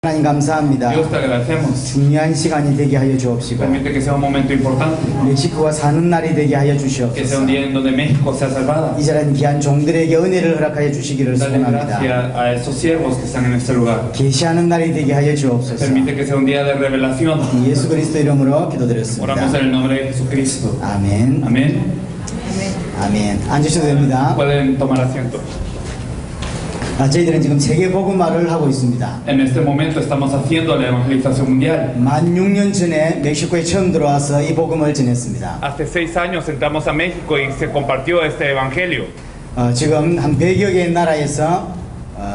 하나님 감사합니다. Dios, te agradecemos. 중요한 시간이 되게 하여 주옵시고 Permite que sea un momento importante, 멕시코가 사는 날이 되게 하여 que sea un 주시옵소서. día en donde México sea salvada. 이 자리한 귀한 종들에게 은혜를 허락하여 주시기를 Dale 소원합니다. gracia a esos siervos que están en este lugar. 계시하는 날이 되게 하여 주옵소서. Permite que sea un día de revelación. 예수 그리스도 이름으로 Oramos 기도드렸습니다. en el nombre de Jesucristo. 아멘. Amén. 아멘. 앉으셔도 됩니다. Pueden tomar asiento. 저희들은 지금 세계 복음화를 하고 있습니다. En este momento estamos haciendo la evangelización mundial. 16,000년 전에 멕시코에 처음 들어와서 이 복음을 전했습니다. Hace 6 años entramos a México y se compartió este evangelio. 지금 한 100여 개의 나라에서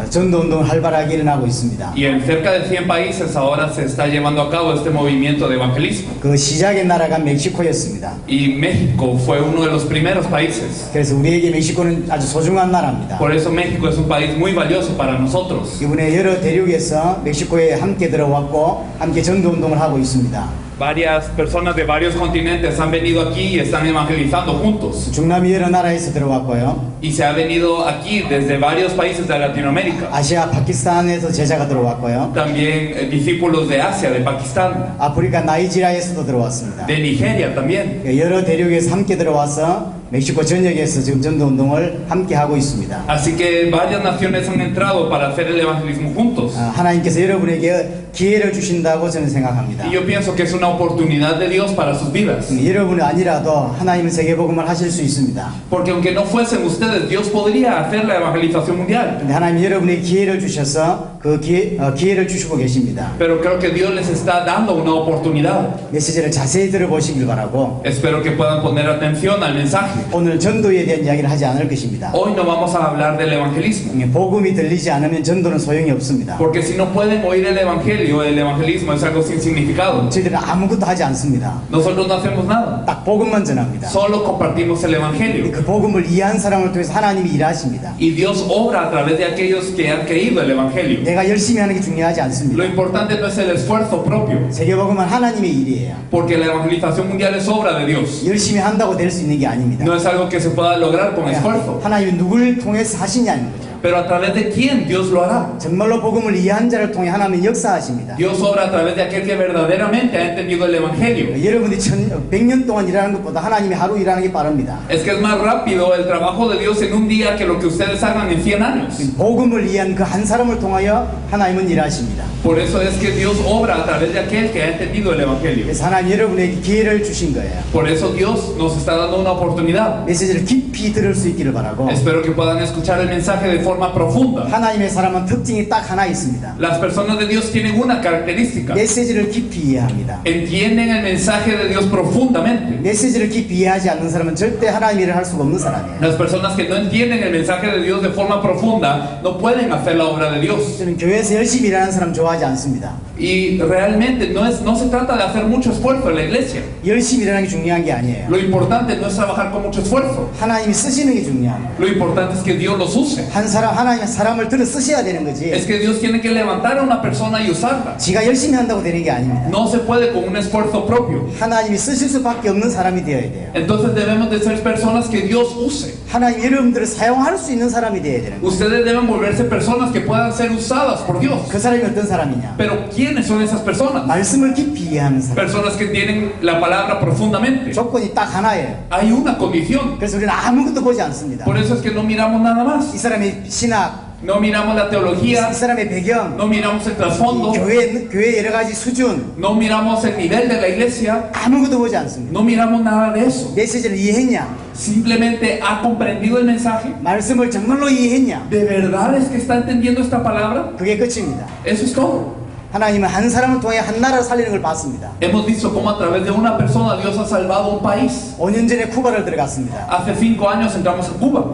전도 운동을 활발하게 일어나고 있습니다. Y en cerca de 100 países ahora se está llevando a cabo este movimiento de evangelismo. 그 시작의 나라가 멕시코였습니다. Y México fue uno de los primeros países. 그래서 우리에게 멕시코는 아주 소중한 나라입니다. Por eso México es un país muy valioso para nosotros. 이번에 여러 대륙에서 멕시코에 함께 들어왔고 함께 전도 운동을 하고 있습니다. Varias personas de varios continentes han venido aquí y están evangelizando juntos. 중남미 여러 나라에서 들어왔고요. Y se ha venido aquí desde varios países de Latinoamérica. 아시아 파키스탄에서 제자가 들어왔고요. También discípulos de Asia, de Pakistán, 아프리카 나이지리아에서도 들어왔습니다. de Nigeria también. 여러 대륙에서 함께 들어와서 멕시코 전역에서 지금 전도 운동을 함께 하고 있습니다. Así que varias naciones han entrado para hacer el evangelismo juntos. 하나님께서 여러분에게 기회를 주신다고 저는 생각합니다. Y yo pienso que es una oportunidad de Dios para sus vidas. 여러분이 아니라도 하나님은 세계복음을 하실 수 있습니다. Porque aunque no fuesen ustedes, Dios podría hacer la evangelización mundial. 근데 하나님이 여러분에게 기회를 주셔서 그 기회를 주시고 계십니다. Pero creo que Dios les está dando una oportunidad. 메시지를 자세히 들어보시길 바라고 Espero que puedan poner atención al mensaje. 오늘 전도에 대한 이야기를 하지 않을 것입니다. Hoy no vamos a hablar del evangelismo. 복음이 들리지 않으면 전도는 소용이 없습니다. Porque si no pueden oír el evangelio, el evangelismo es algo sin significado. 저희들은 아무것도 하지 않습니다. Nosotros no hacemos nada. 딱 복음만 전합니다. Solo compartimos el evangelio. 그 복음을 이해한 사람을 통해서 하나님이 일하십니다. Y Dios obra a través de aquellos que han creído el evangelio. 내가 열심히 하는 게 중요하지 Lo 않습니다. importante no es el esfuerzo propio. 세계복음은 하나님의 일이에요. Porque la evangelización mundial es obra de Dios. 열심히 한다고 될 수 있는 게 아닙니다. No es algo que se pueda lograr con esfuerzo. 하나님이 누구를 통해서 하시냐는 거죠. Pero a través de quién Dios lo hará. 정말로 복음을 이해한 자를 통해 하나님은 역사하십니다. Dios obra a través de aquel que verdaderamente ha entendido el evangelio. 여러분이 100년 동안 일하는 것보다 하나님이 하루 일하는 게 빠릅니다. Es que es más rápido el trabajo de Dios en un día que lo que ustedes hagan en 100 años. 복음을 이해한 그 한 사람을 통하여 하나님은 일하십니다. Por eso es que Dios obra a través de aquel que ha entendido el evangelio. 그래서 하나님 여러분에게 기회를 주신 거예요. Por eso Dios nos está dando una oportunidad. 메시지를 깊이 들을 수 있기를 바라고. Espero que puedan escuchar el mensaje de forma profunda. 하나님의 사람은 특징이 딱 하나 있습니다. Las personas de Dios tienen una característica. 메시지를 깊이 이해합니다. Entienden el mensaje de Dios profundamente. 메시지를 깊이 이해하지 않는 사람은 절대 하나님 일을 할 수가 없는 사람이에요. Las personas que no entienden el mensaje de Dios de forma profunda no pueden hacer la obra de Dios. 저는 교회에서 열심히 일하는 사람 좋아하지 않습니다. Y realmente no se trata de hacer mucho esfuerzo en la iglesia. 열심히 일하는 게 중요한 게 아니에요. Lo importante no es trabajar con mucho esfuerzo. 하나님이 쓰시는 게 중요합니다. Lo importante es que Dios los use. 하나님의 사람을 들어 쓰셔야 되는 거지. Es que Dios tiene que levantar a una persona y usarla. 지가 열심히 한다고 되는 게 아닙니다. No se puede con un esfuerzo propio. 하나님이 쓰실 수밖에 없는 사람이 되어야 돼요. Entonces debemos de ser personas que Dios use. 하나님 여러분들을 사용할 수 있는 사람이 되어야 되는 거예요. Ustedes deben volverse personas que puedan ser usadas por Dios. 그 사람이 어떤 사람이냐? Pero ¿quiénes son esas personas? 말씀을 깊이 이해하는 사람. Personas que tienen la palabra profundamente. 조건이 딱 하나예요. Hay una condición. 그래서 우리는 아무것도 보지 않습니다. Por eso es que no miramos nada 이 más. 사람의 신학, No miramos la teología. 이 사람의 배경, No miramos el trasfondo. 교회 여러 가지 수준, No miramos el nivel de la iglesia. 아무것도 보지 않습니다. No miramos nada de eso. 메시지를 이해했냐? Simplemente ha comprendido el mensaje. 말씀을 정말로 이해했냐? ¿De verdad es que está entendiendo esta palabra? 그게 끝입니다. Eso es todo. 하나님은 한 사람을 통해 한 나라를 살리는 걸 봤습니다. Hemos visto cómo a través de una persona Dios ha salvado un país. 5년 전에 쿠바를 들어갔습니다. Hace 5 años entramos a Cuba.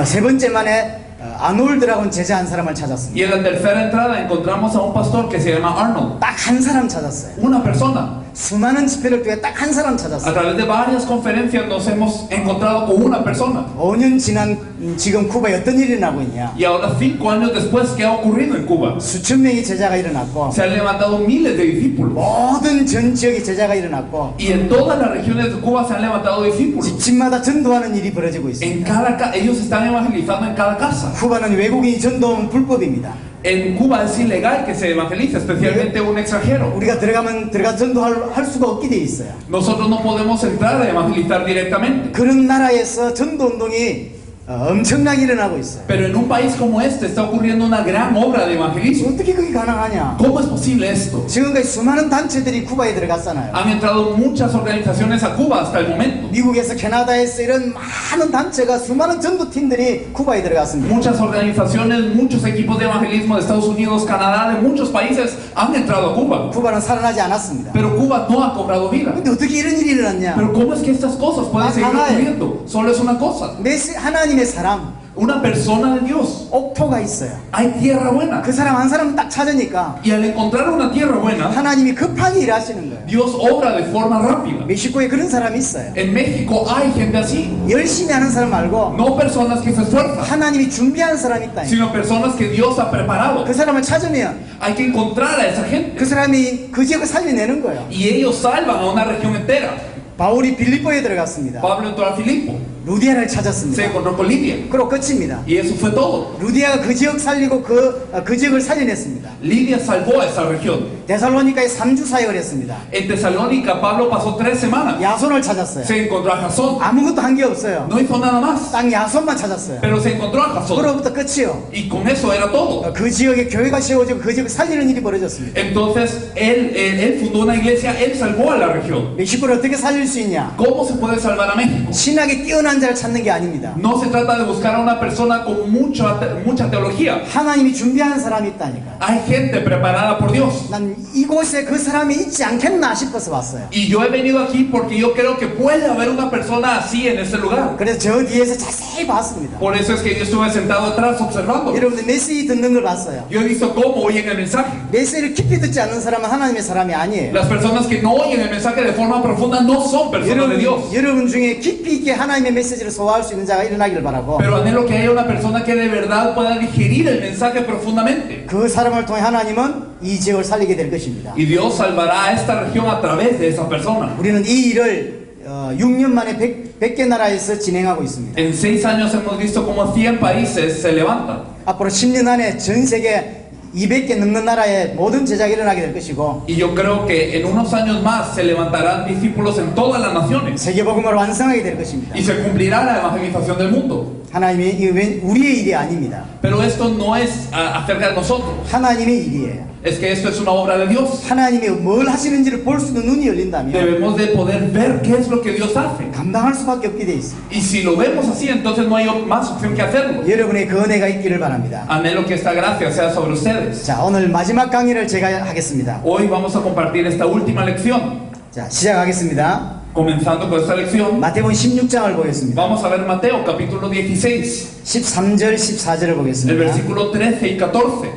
세 번째 만에 아놀드라고 제자 한 사람을 찾았습니다. Y en la tercera entrada encontramos a un pastor que se llama Arnold. 딱 한 사람 찾았어요. Una persona. 수많은 집회를 통해 딱 한 사람 A 찾았어요. través de varias conferencias nos hemos encontrado con una persona. 5년 지난 지금 쿠바에 어떤 일이 일어나고 있냐? Y ahora 5 años después, ¿qué ha ocurrido en Cuba? 수천 명의 제자가 일어났고 Se han levantado miles de discípulos. 모든 전 지역의 제자가 일어났고 Y en todas las regiones de Cuba se han levantado discípulos. 집집마다 전도하는 일이 벌어지고 En 있습니다. cada ellos están evangelizando en cada casa. 쿠바는 외국인이 전도하면 불법입니다. En Cuba es ilegal que se evangelice, especialmente un extranjero. 우리가 들어가 전도할 수가 없게 돼 있어요. Nosotros no podemos entrar a evangelizar directamente. 그런 나라에서 전도 운동이 엄청나게 일어나고 있어요. Pero en un país como este está ocurriendo una gran obra de evangelismo. 어떻게 그게 가능하냐? ¿Cómo es posible esto? 지금까지 수많은 단체들이 쿠바에 들어갔잖아요. Han entrado muchas organizaciones a Cuba hasta el momento. 미국에서 캐나다에서 이런 많은 단체가 수많은 전도팀들이 쿠바에 들어갔습니다. Muchas organizaciones, muchos equipos de evangelismo de Estados Unidos, Canadá, de muchos países han entrado a Cuba. 쿠바는 살아나지 않았습니다. Pero Cuba no ha cobrado vida. 근데 어떻게 이런 일이 일어났냐? Pero ¿cómo es que estas cosas pueden seguir Ajá. ocurriendo? Solo es una cosa. 하나님의 사람, Una persona de Dios. 옥토가 있어요. Hay tierra buena. 그 사람 한 사람 딱 찾으니까 Y al encontrar una tierra buena, 하나님이 급하게 일하시는 거예요. Dios obra de forma rápida. 멕시코에 그런 사람이 있어요. En México hay gente así. 열심히 하는 사람 말고 No personas que se esfuerzan, 하나님이 준비한 사람이 있다. sino personas que Dios ha preparado. 그 사람을 찾으면 Hay que encontrar a esa gente. 그 사람이 그 지역을 살려내는 거예요. Y ellos salvan a una región entera. 바울이 빌립보에 들어갔습니다. Pablo entró a Filipo, 루디아를 se 찾았습니다. encontró con Lidia. 그리고 끝입니다. Y eso fue todo. 루디아가 그 지역 살리고 그 지역을 살려냈습니다. Lidia salvó a esa región. 데살로니카에 3주 사역을 했습니다. En Tesalónica, Pablo pasó 3 semanas. 야손을 찾았어요. Se encontró a Jasón. 아무것도 한 게 없어요. No hizo nada más, 딱 야손만 찾았어요. pero se encontró a Jasón. 그로부터 끝이요. Y con eso era todo. 그 지역에 교회가 세워지고 그 지역을 살리는 일이 벌어졌습니다. Entonces, él fundó una iglesia, él salvó a la región. 멕시코를 어떻게 살릴 수 있냐? ¿Cómo se puede salvar a México? 신학에 뛰어난 자를 찾는 게 아닙니다. No se trata de buscar a una persona con mucha teología. 하나님이 준비한 사람이 있다니까. Hay gente preparada por Dios. 난 이곳에 그 사람이 있지 않겠나 싶어서 왔어요. Y yo he venido aquí porque yo creo que puede haber una persona así en este lugar. 그래서 저 뒤에서 자세히 봤습니다. Por eso es que yo estuve sentado atrás observando. 여러분들 메시지 듣는 걸 봤어요. Yo he visto cómo oyen el mensaje. 메시지를 깊이 듣지 않는 사람은 하나님의 사람이 아니에요. Las personas que no oyen el mensaje de forma profunda no son personas de Dios. 여러분 중에 깊이 있게 하나님의 메시지를 소화할 수 있는 자가 일어나기를 바라고 Pero anhelo que haya una persona que de verdad pueda digerir el mensaje profundamente. 그 사람을 통해 하나님은 이 지역을 살리게 될 것입니다. Y Dios salvará a esta región a través de esa persona. 우리는 이 일을 6년 만에 100개 나라에서 진행하고 있습니다. En 6 años hemos visto cómo 100 países se levantan. 앞으로 10년 안에 전 세계 200개 넘는 나라에 모든 제자가 일어나게 될 것이고 Y yo creo que en unos años más se levantarán discípulos en todas las naciones. 세계복음을 완성하게 될 것입니다. Y se cumplirá la evangelización del mundo. 하나님이 이게 우리의 일이 아닙니다. Pero esto no es acerca de nosotros. 하나님의 일이에요. Es que esto es una obra de Dios. 하나님이 뭘 하시는지를 볼 수 있는 눈이 열린다면 Debemos de poder ver qué es lo que Dios hace. 감당할 수밖에 없게 돼 있어요. Y si lo vemos así, entonces no hay más opción que hacerlo. 여러분의 그 은혜가 있기를 바랍니다. Anhelo que esta gracia sea sobre ustedes. 자, 오늘 마지막 강의를 제가 하겠습니다. Hoy vamos a compartir esta última lección. 자, 시작하겠습니다. Comenzando con esta lección, 마태복음 16장을 보겠습니다. vamos a ver Mateo capítulo 16, 13절, 14절을 el 보겠습니다. versículo 13 y 14.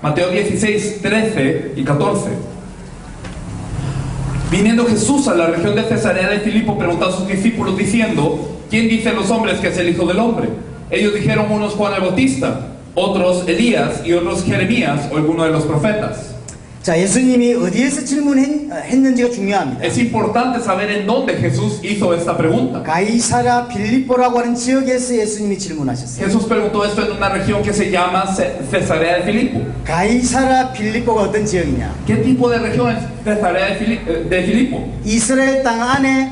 Mateo 16, 13 y 14. Viniendo Jesús a la región de Cesarea de Filipo, preguntó a sus discípulos diciendo: ¿Quién dicen los hombres que es el Hijo del Hombre? Ellos dijeron, unos Juan el Bautista, otros Elías y otros Jeremías o alguno de los profetas. 자, 예수님이 어디에서 질문했는지가 중요합니다. Es importante saber en dónde Jesús hizo esta pregunta. 가이사라 빌립보라고 하는 지역에서 예수님이 질문하셨어요. Jesús preguntó esto en una región que se llama Cesarea de Filipo. 가이사라 빌립보가 어떤 지역이냐? ¿Qué tipo de región es Cesarea de Filipo? 이스라엘 땅 안에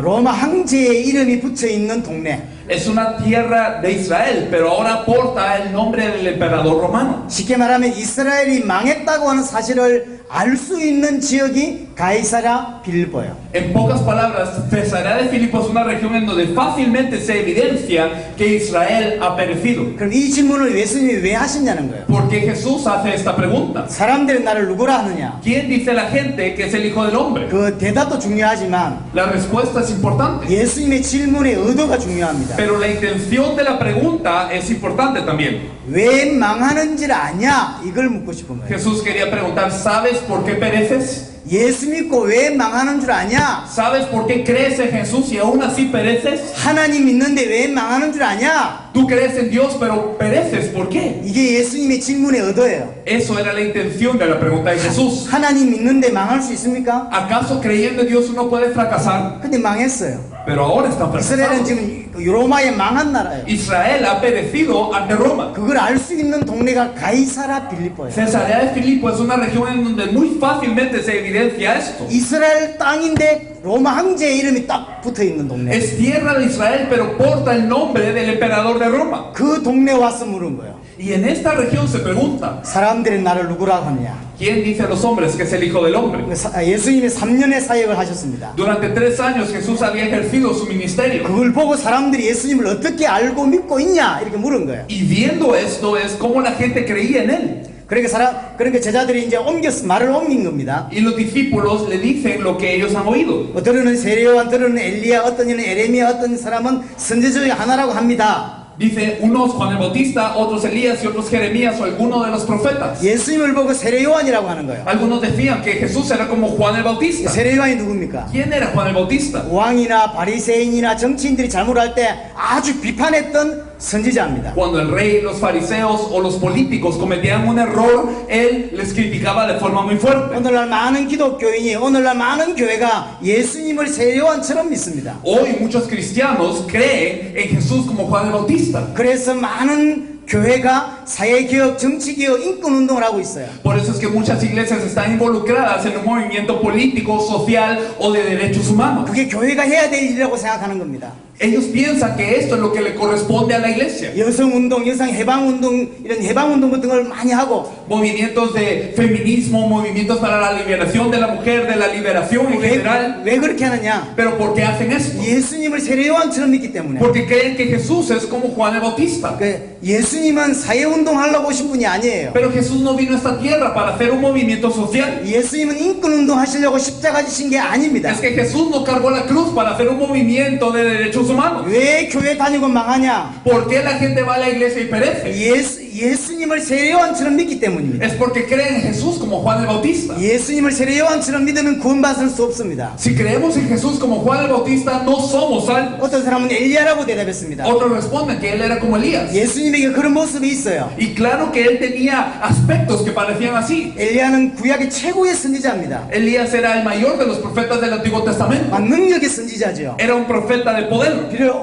로마 황제의 이름이 붙어 있는 동네. Es una tierra de Israel, pero ahora porta el nombre del emperador romano. 쉽게 말하면 이스라엘이 망했다고 하는 사실을 알 수 있는 지역이 가이사라 빌립보예요. En pocas palabras, Cesarea de Filipo es una región en donde fácilmente se evidencia que Israel ha perecido. 그럼 이 질문을 예수님이 왜 하셨냐는 거예요. ¿Por qué Jesús hace esta pregunta? 사람들은 나를 누구라 하느냐? ¿Quién dice la gente que es el Hijo del Hombre? 그 대답도 중요하지만 La respuesta es importante, 예수님의 질문의 의도가 중요합니다. pero la intención de la pregunta es importante también. 왜 망하는지를 아냐? 이걸 묻고 싶은 거예요. Jesús quería preguntar, ¿sabes por qué pereces? 예수 믿고 왜 망하는 줄 아냐? ¿Sabes por qué crees en Jesús y aún así pereces? 하나님 믿는데 왜 망하는 줄 아냐? Tú crees en Dios pero pereces, ¿por qué? 이게 예수님의 질문의 의도예요. Eso era la intención de la pregunta de Jesús. 하나님 믿는데 망할 수 있습니까? ¿Acaso creyendo en Dios uno puede fracasar? 근데 망했어요. pero ahora están 이스라엘은 fracasados. 지금 로마에 망한 나라예요. Israel ha perecido ante Roma. 그걸 알 수 있는 동네가 가이사라 빌립보예요. Cesarea de Filipo es una región en donde muy fácilmente se evidencia esto. 이스라엘 땅인데 로마 황제의 이름이 딱 붙어 있는 동네. Es tierra de Israel, pero porta el nombre del emperador de Roma. 그 동네 와서 물은 거예요. Y en esta región se pregunta, 사람들이 나를 누구라고 하느냐? ¿quién dice a los hombres que es el Hijo del Hombre? 예수님이 3년의 사역을 하셨습니다. Durante 3 años Jesús había ejercido su ministerio. 그걸 보고 사람들이 예수님을 어떻게 알고 믿고 있냐? 이렇게 물은 거예요. Y viendo esto es cómo la gente creía en él. 그러니까 제자들이 이제 말을 옮긴 겁니다. Y los discípulos le dicen lo que ellos han oído. 어떤 세례요한, 어떤 엘리야, 어떤 이는 에레미야, 어떤 사람은 선지자 중에 하나라고 합니다. Dice unos Juan el Bautista, otros Elías y otros Jeremías o alguno de los profetas. 예수님을 보고 세례요한이라고 하는 거예요. Algunos decían que Jesús era como Juan el Bautista. 세례요한이 누굽니까? ¿Quién era Juan el Bautista? 왕이나 바리새인이나 정치인들이 잘못할 때 아주 비판했던 선지자입니다. Cuando el rey, los fariseos o los políticos cometían un error, él les criticaba de forma muy fuerte. 오늘날 많은 기독교인이, 오늘날 많은 교회가 예수님을 세례요한처럼 믿습니다. Hoy muchos cristianos creen en Jesús como Juan el Bautista. 그래서 많은 교회가 사회개혁, 정치개혁, 인권운동을 하고 있어요. Por eso es que muchas iglesias están involucradas en un movimiento político, social o de derechos humanos. 그게 교회가 해야 될 일이라고 생각하는 겁니다. Ellos piensan que esto es lo que le corresponde a la iglesia. 여성운동, 여성해방운동, 이런 해방운동 같은 걸 많이 하고 Movimientos de feminismo, movimientos para la liberación de la mujer, de la liberación en general. 왜 그렇게 하느냐? Pero ¿por qué hacen esto? 예수님을 세례요한처럼 믿기 때문에. Porque creen que Jesús es como Juan el Bautista. 예수님은 사회운동 하려고 오신 분이 아니에요. Pero Jesús no vino a esta tierra para hacer un movimiento social. 예수님은 인권운동 하시려고 십자가 지신 게 아닙니다. Es que Jesús no cargó la cruz para hacer un movimiento de derechos humanos. 왜 교회 다니고 망하냐? ¿Por qué la gente va a la iglesia y perece? 예수님을 세례요한처럼 믿기 때문입니다. Es porque creen en Jesús como Juan el Bautista. 예수님을 세례요한처럼 믿으면 구원받을 수 없습니다. Si creemos en Jesús como Juan el Bautista, no somos salvos. 어떤 사람은 엘리야라고 대답했습니다. Otros responden que él era como Elías. 예수님에게 그런 모습이 있어요. Y claro que él tenía aspectos que parecían así. 엘리야는 구약의 최고의 선지자입니다. Elías era el mayor de los profetas del Antiguo Testamento. 능력의 선지자죠. Era un profeta de poder.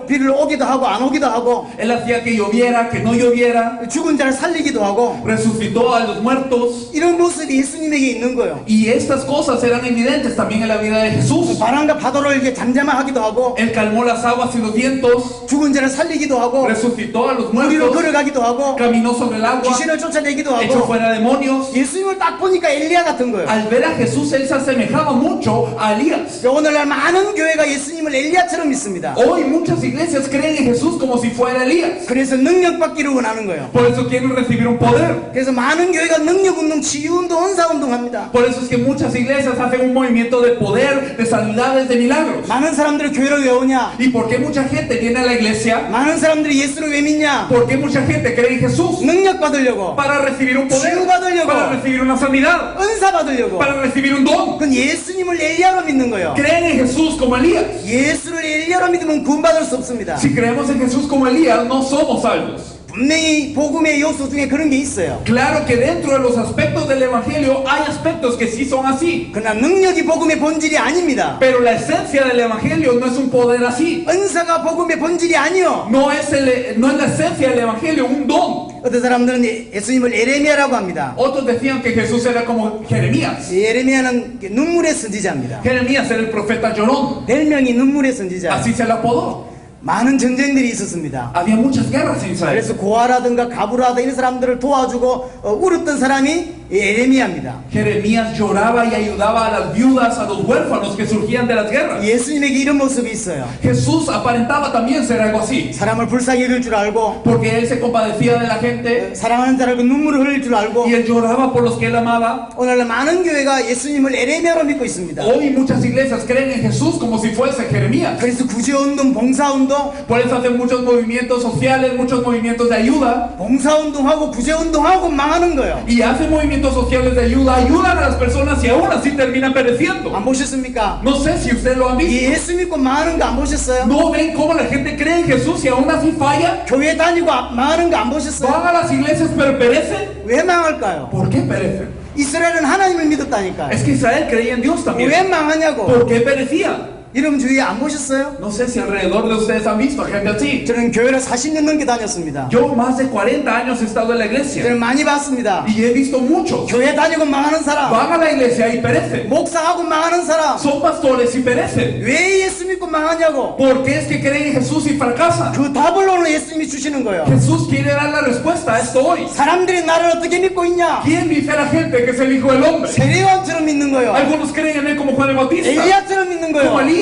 비를 오기도 하고 안 오기도 하고 Él hacía que lloviera, que no lloviera. 죽은 자를 살리기도 하고 Resucitó a los muertos. 이런 모습이 예수님에게 있는 거예요. Y estas cosas eran evidentes también en la vida de Jesús. 바람과 파도를 이렇게 잠잠하기도 하고 Él calmó las aguas y los vientos. 죽은 자를 살리기도 하고 Resucitó a los 무리로 muertos. 걸어가기도 하고 Caminó sobre el agua. 귀신을 쫓아내기도 Echó 하고 fuera demonios. 예수님을 딱 보니까 엘리야 같은 거예요. Al ver a Jesús, él se asemejaba mucho a Elías. 오늘날 많은 교회가 예수님을 엘리야처럼 믿습니다. Hoy muchas iglesias creen en Jesús como si fuera Elías. 그래서 능력 받기를 원하는 거예요. Por eso quieren recibir un poder. 그래서 많은 교회가 능력운동, 치유운동, 은사운동 합니다. Por eso es que muchas iglesias hacen un movimiento de poder, de sanidades, de milagros. 많은 사람들이 교회를 왜 오냐? ¿Y por qué mucha gente viene a la iglesia? 많은 사람들이 예수를 왜 믿냐? ¿Por qué mucha gente cree en Jesús? 능력 받으려고, Para recibir un poder, 치유받으려고, para recibir una sanidad, 은사 받으려고. para recibir un don. 그건 예수님을 엘리야로 믿는 거예요. Creen en Jesús como Elías. 예수를 엘리야로 믿으면 구원받을 수 없습니다. Si creemos en Jesús como Elías, no somos salvos. 분명히 복음의 요소 중에 그런 게 있어요. Claro que dentro de los aspectos del evangelio hay aspectos que sí son así. 그러나 능력이 복음의 본질이 아닙니다. Pero la esencia del evangelio no es un poder así. 은사가 복음의 본질이 아니요. No es la esencia del evangelio un don. 어떤 사람들은 예수님을 에레미야라고 합니다. Otros decían que Jesús era como Jeremías. 에레미야는 눈물의 선지자입니다. Jeremías era el profeta llorón. 별명이 눈물의 선지자. Así se le apodó. 많은 전쟁들이 있었습니다. Había muchas guerras en Israel. 그래서 고아라든가 가부라든가 이런 사람들을 도와주고 울었던 사람이 에레미야입니다. Jeremías lloraba y ayudaba a las viudas, a los huérfanos que surgían de las guerras. 예수님에게 이런 모습이 있어요. Jesús aparentaba también ser algo así. 사람을 불쌍히 여길 줄 알고 Porque él se compadecía de la gente 사랑하는 자를 알고 눈물을 흘릴 줄 알고 y él lloraba por los que él amaba. 오늘날 많은 교회가 예수님을 에레미야로 믿고 있습니다. Hoy muchas iglesias creen en Jesús como si fuese Jeremías. 그래서 구제운동, 봉사운동, Por eso hacen muchos movimientos sociales, muchos movimientos de ayuda. 봉사운동하고 구제운동하고 망하는 거예요. Y hacen movimientos sociales de ayuda, ayudan a las personas y aún así terminan pereciendo. 안 보셨습니까? No sé si ustedes lo han visto. 예수 믿고 망하는 거 안 보셨어요? ¿No ven cómo la gente cree en Jesús y aún así falla? 교회 다니고 망하는 거 안 보셨어요? Van a las iglesias pero perecen. 왜 망할까요? ¿Por qué perecen? 이스라엘은 하나님을 믿었다니까요. Es que Israel creía en Dios 왜 también. 망하냐고. ¿Por qué perecía? 이런 주위에 안 보셨어요? No sé si alrededor de ustedes han visto gente así. 저는 교회를 40년 넘게 다녔습니다. Yo más de 40 años he estado en la iglesia 저는 많이 봤습니다. y he visto muchos. 교회 다니고 망하는 사람, Van a la iglesia y perecen. 목사하고 망하는 사람, Son pastores y perecen. 왜 예수 믿고 망하냐고. ¿Por qué es que creen en Jesús y fracasan? 그 답을 오늘 예수님이 주시는 거예요. Jesús quiere dar la respuesta a esto hoy. 사람들이 나를 어떻게 믿고 있냐? ¿Quién dice a la gente que es el Hijo del Hombre? 세례요한처럼 믿는 거예요. Algunos creen en él como Juan el Bautista, 엘리야처럼 믿는 como 거예요. Elías.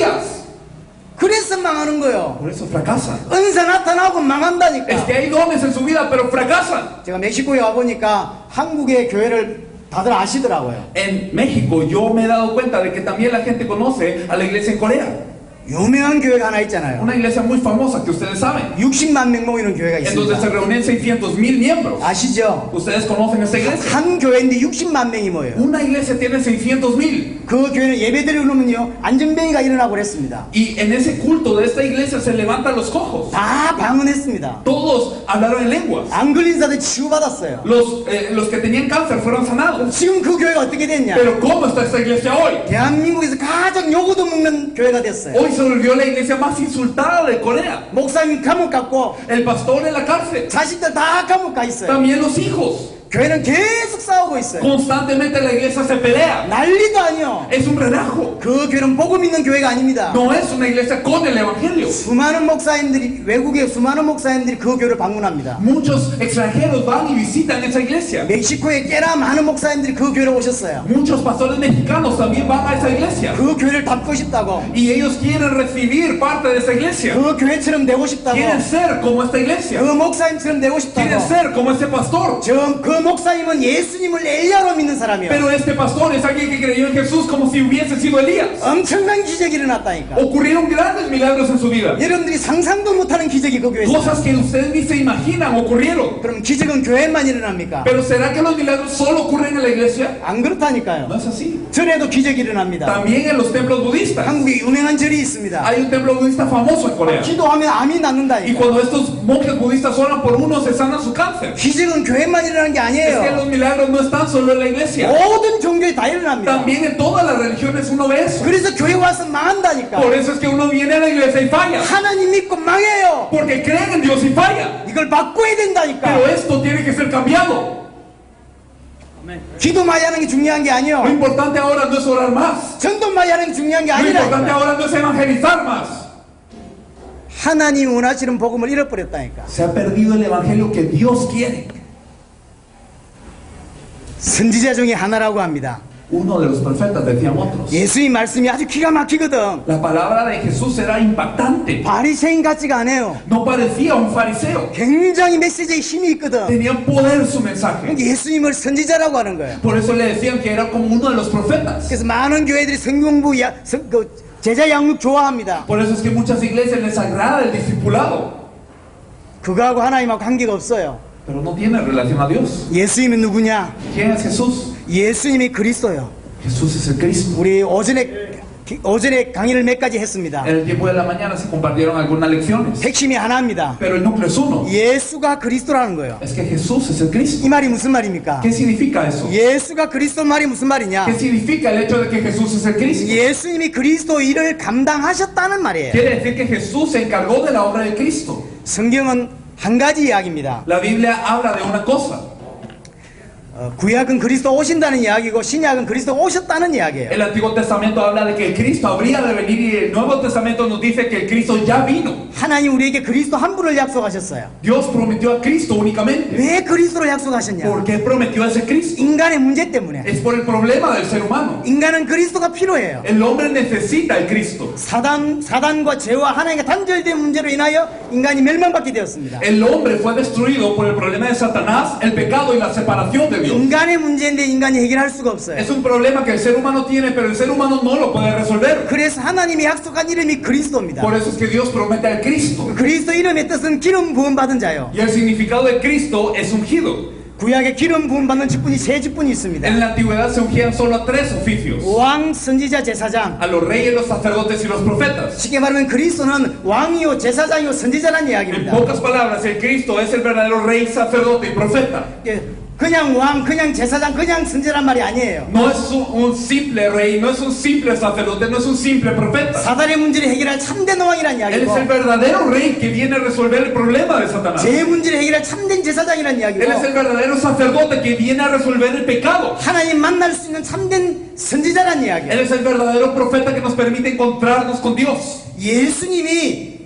그래서 망하는 거예요. Por eso fracasan. 은사 나타나고 Es 망한다니까. que hay dones en su vida, pero fracasan. 제가 멕시코에 와보니까 한국의 교회를 다들 아시더라고요. En México yo me he dado cuenta de que también la gente conoce a la iglesia en Corea. 유명한 교회가 하나 있잖아요. Una iglesia muy famosa que ustedes saben, 60만 명 모이는 교회가 en donde se 있습니다. reúnen 600,000 miembros. 아시죠? Ustedes conocen esta iglesia. 한 교회인데 60만 명이 모여요. Una iglesia tiene 600,000. 그 교회는 예배드리고 그러면요 안전뱅이가 일어나고 그랬습니다. Y en ese culto de esta iglesia se levantan los cojos. 다 방언했습니다. Todos hablaron en lenguas. 안 걸린 사람들 치유받았어요. Los que tenían cáncer fueron sanados. 지금 그 교회가 어떻게 됐냐? Pero ¿cómo está esta iglesia hoy? 대한민국에서 가장 요구도 먹는 교회가 됐어요. Hoy se volvió la iglesia más insultada de Corea. 목사님 감옥 갔고 El pastor en la cárcel. 자식들 다 감옥 가 있어요. También los hijos. 교회는 계속 싸우고 있어요. Constantemente la iglesia se pelea. 난리도 아니요. Es un relajo. 그 교회는 복음 있는 교회가 아닙니다. No es una iglesia con el evangelio. 수많은 목사님들이 외국의 수많은 목사님들이 그 교회를 방문합니다. Muchos extranjeros van y visitan esa iglesia. 멕시코에 꽤나 많은 목사님들이 그 교회로 오셨어요. Muchos pastores mexicanos también van a esa iglesia. 그 교회를 닮고 싶다고. Y ellos quieren recibir parte de esa iglesia. 그 교회처럼 되고 싶다고. Quieren ser como esta iglesia. 그 목사님처럼 되고 Quieren 싶다고. ser como ese pastor. 그 목사님은 예수님을 엘리야로 믿는 사람이에요. Pero este pastor es alguien que creyó en Jesús como si hubiese sido Elías. 엄청난 기적이 일어났다니까. Ocurrieron grandes milagros en su vida. 여러분들이 상상도 못하는 기적이 그 교회에 있어요. Cosas que ustedes ni se imaginan ocurrieron. 그럼 기적은 교회만 일어납니까? Pero ¿será que los milagros solo ocurren en la iglesia? 안 그렇다니까요. No es así. 절에도 기적이 일어납니다. También en los templos budistas. 한국에 유명한 절이 있습니다. Hay un templo budista famoso en Corea. 기도하면 암이 Y 낫는다니까. cuando estos monjes budistas oran por uno, se sana su cáncer. 기적은 교회만 일어나는 게 Es que los 아니에요. milagros no están solo en la iglesia. 모든 종교에 다 일어납니다. También en todas las religiones uno ve eso. 그래서 교회 와서 망한다니까. Por eso es que uno viene a la iglesia y falla. 하나님 믿고 망해요. Porque creen en Dios y falla. 이걸 바꿔야 된다니까. Pero esto tiene que ser cambiado. 기도 많이 하는 게 중요한 게 Lo 아니에요. importante ahora no es orar más. 전도 많이 하는 게 중요한 게 Lo importante 아니라 ahora no es evangelizar más. 하나님 원하시는 복음을 잃어버렸다니까. Se ha perdido el evangelio que Dios quiere. 선지자 중에 하나라고 합니다. Uno de los profetas, decían otros. 예수님 말씀이 아주 기가 막히거든. La palabra de Jesús era impactante. 바리새인 같지가 않아요. No parecía un fariseo. 굉장히 메시지에 힘이 있거든. Tenía poder su mensaje. 예수님을 선지자라고 하는 거예요. Por eso le decían que era como uno de los profetas. 그래서 많은 교회들이 성공부 제자 양육 좋아합니다. Por eso es que muchas iglesias les agrada el discipulado. 그거하고 하나님하고 관계가 없어요. Pero no tiene relación a Dios. 예수님이 누구냐? ¿Quién es Jesús? 예수님이 그리스도요. Jesús es el Cristo. 우리 오전에 강의를 몇 가지 했습니다. En el tiempo de la mañana se compartieron algunas lecciones. 핵심이 하나입니다. Pero el núcleo es uno. 예수가 그리스도라는 거예요. Es que Jesús es el Cristo. 이 말이 무슨 말입니까? ¿Qué significa eso? 예수가 그리스도 말이 무슨 말이냐? ¿Qué significa el hecho de que Jesús es el Cristo? 예수님이 그리스도 일을 감당하셨다는 말이에요. Quiere decir que Jesús se encargó de la obra de Cristo. 성경은 한 가지 이야기입니다. La Biblia habla de una cosa. 구약은 그리스도 오신다는 이야기고 신약은 그리스도 오셨다는 이야기예요. El Antiguo Testamento habla de que el Cristo habría de venir y el Nuevo Testamento nos dice que el Cristo ya vino. 하나님 우리에게 그리스도 한 분을 약속하셨어요. Dios prometió a Cristo únicamente. 왜 그리스도를 약속하셨냐? ¿Por qué prometió a ese Cristo? 인간의 문제 때문에. Es por el problema del ser humano. 인간은 그리스도가 필요해요. El hombre necesita el Cristo. 사단과 죄와 하나님과 단절된 문제로 인하여 인간이 멸망받게 되었습니다. El hombre fue destruido por el problema de Satanás, el pecado y la separación de Dios. 인간의 문제인데 인간이 해결할 수가 없어요. Es un problema que el ser humano tiene, pero el ser humano no lo puede resolver. 그래서 하나님이 약속한 이름이 그리스도입니다. Por eso es que Dios promete al Cristo. 그리스도 이름의 뜻은 기름 부음 받은 자요. Y el significado de Cristo es ungido. 구약에 기름 부음 받는 직분이 세 직분이 있습니다. En la antigüedad se ungían solo a 3 oficios: 왕, 선지자, 제사장. a los reyes, los sacerdotes y los profetas. 쉽게 말하면 그리스도는 왕이요, 제사장이요, 선지자라는 En 이야기입니다. pocas palabras, el Cristo es el verdadero rey, sacerdote y profeta. 그냥 왕, 그냥 제사장, 그냥 선지자란 말이 아니에요. No es un simple rey, no es un simple sacerdote, no es un simple profeta. 사단의 문제를 해결할 참된 왕이란 Él es 이야기고, el verdadero rey que viene a resolver el problema de Satanás. 죄의 문제를 해결할 참된 제사장이란 Él es el 이야기고, verdadero sacerdote que viene a resolver el pecado. 하나님 만날 수 있는 참된 선지자란 Él 이야기예요. es el verdadero profeta que nos permite encontrarnos con Dios. 예수님이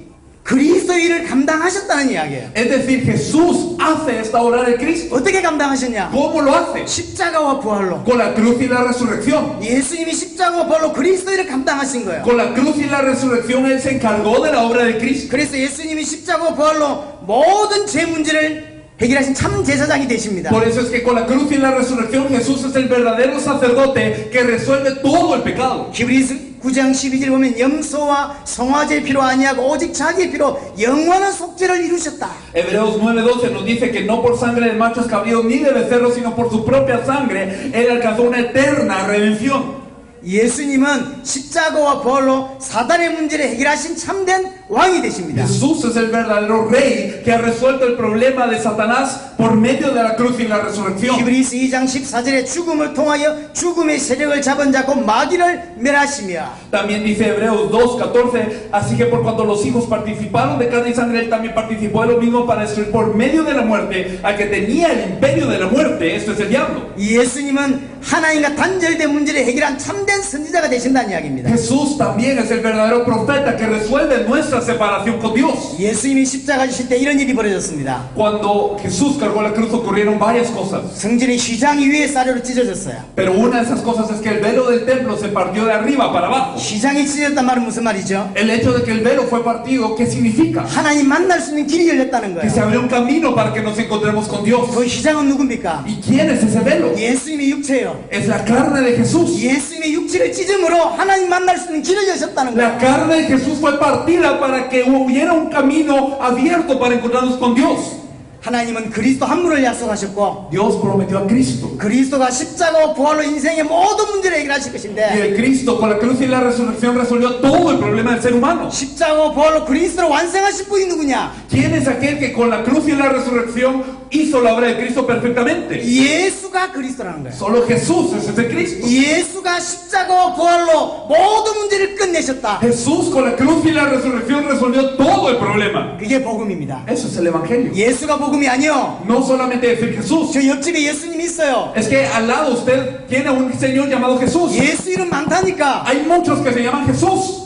그리스도의 일을 감당하셨다는 이야기예요. Es decir, Jesús hace esta obra de Cristo. 어떻게 감당하셨냐? ¿Cómo lo hace? 십자가와 부활로. Con la cruz y la resurrección. 예수님이 십자가와 부활로 그리스도의 일을 감당하신 거예요. Con la cruz y la resurrección Él se encargó de la obra de Cristo. 그래서 예수님이 십자가와 부활로 모든 죄 문제를 해결하신 참 제사장이 되십니다. Por eso es que con la cruz y la resurrección Jesús es el verdadero sacerdote que resuelve todo el pecado. 히브리서 9장 12절 보면 염소와 성화제의 피로 아니하고 오직 자기의 피로 영원한 속죄를 이루셨다. Hebreos 9:12 nos dice que no por sangre de machos cabríos ni de becerros, sino por su propia sangre Él alcanzó una eterna redención. 예수님은 십자가와 부활로 사단의 문제를 해결하신 참된 왕이 되십니다. Jesús es el verdadero rey que ha resuelto el problema de Satanás por medio de la cruz y la resurrección. 히브리서 2장 14절에 죽음을 통하여 죽음의 세력을 잡은 자 곧 마귀를 멸하시며 También dice Hebreos 2:14, así que por cuanto los hijos participaron de carne y sangre, Él también participó de lo mismo para destruir por medio de la muerte al que tenía el imperio de la muerte, esto es el diablo. 예수님은 하나님과 단절된 문제를 해결한 참된 선지자가 되신다는 이야기입니다. Jesús también es el verdadero profeta que resuelve nuestra separación con Dios. 예수님이 십자가 지실 때 이런 일이 벌어졌습니다. Cuando Jesús cargó la cruz ocurrieron varias cosas. 성전의 휘장이 위에 쌀로 찢어졌어요. Pero una de esas cosas es que el velo del templo se partió de arriba para abajo. 휘장이 찢어졌단 말은 무슨 말이죠? El hecho de que el velo fue partido, ¿qué significa? 하나님 만날 수 있는 길이 열렸다는 Que se 거예요. abrió un camino para que nos encontremos con Dios. 그 휘장은 누굽니까? ¿Y quién es ese velo? 예수님의 육체예요. Es la carne de Jesús. 예수님의 육체를 찢음으로 하나님 만날 수 있는 길을 여셨다는 La 거예요. carne de Jesús fue partida para que hubiera un camino abierto para encontrarnos con Dios. 하나님은 그리스도 한 분을 약속하셨고 Dios prometió a Cristo. 그리스도가 십자가와 부활로 인생의 모든 문제를 해결하실 Y 것인데 el Cristo con la cruz y la resurrección resolvió todo el problema del ser humano. 십자가와 부활로 그리스도를 완성하실 분이 누구냐? ¿Quién es aquel que con la cruz y la resurrección hizo la obra de Cristo perfectamente? 예수가 그리스도라는 거예요. Solo Jesús es ese Cristo. 예수가 십자가와 부활로 모든 문제를 끝내셨다. Jesús con la cruz y la resurrección resolvió todo el problema. 그게 복음입니다. Eso es el Evangelio. 예수가 복음이 아니요. No solamente decir Jesús. 저 옆집에 예수님이 있어요. Es que al lado usted tiene un Señor llamado Jesús. 예수 이름 많다니까. Hay muchos que se llaman Jesús.